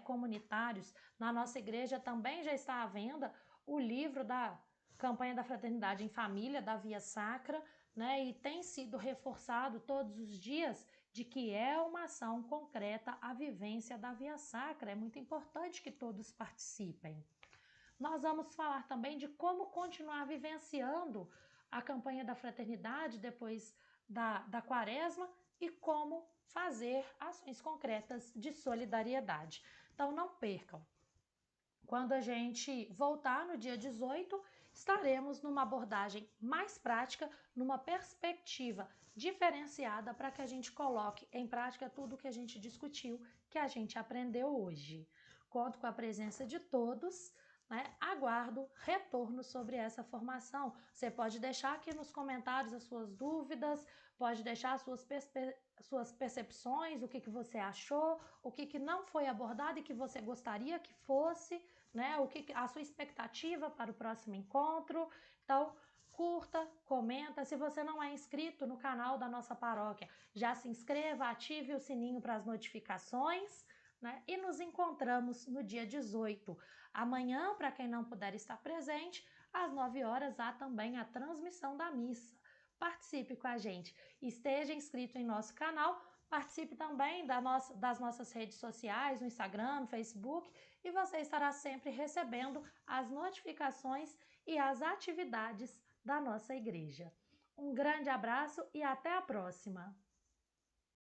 Speaker 1: comunitários. Na nossa igreja também já está à venda o livro da Campanha da Fraternidade em Família, da Via Sacra, né? E tem sido reforçado todos os dias de que é uma ação concreta a vivência da via sacra. É muito importante que todos participem. Nós vamos falar também de como continuar vivenciando a campanha da fraternidade depois da quaresma e como fazer ações concretas de solidariedade. Então não percam. Quando a gente voltar no dia 18, estaremos numa abordagem mais prática, numa perspectiva diferenciada para que a gente coloque em prática tudo o que a gente discutiu, que a gente aprendeu hoje. Conto com a presença de todos, né? Aguardo retorno sobre essa formação. Você pode deixar aqui nos comentários as suas dúvidas, pode deixar as suas percepções, o que você achou, o que não foi abordado e que você gostaria que fosse, né? A sua expectativa para o próximo encontro. Então, curta, comenta. Se você não é inscrito no canal da nossa paróquia, já se inscreva, ative o sininho para as notificações, né? E nos encontramos no dia 18. Amanhã, para quem não puder estar presente, às 9 horas há também a transmissão da missa. Participe com a gente, esteja inscrito em nosso canal, participe também das nossas redes sociais, no Instagram, no Facebook, e você estará sempre recebendo as notificações e as atividades da nossa igreja. Um grande abraço e até a próxima!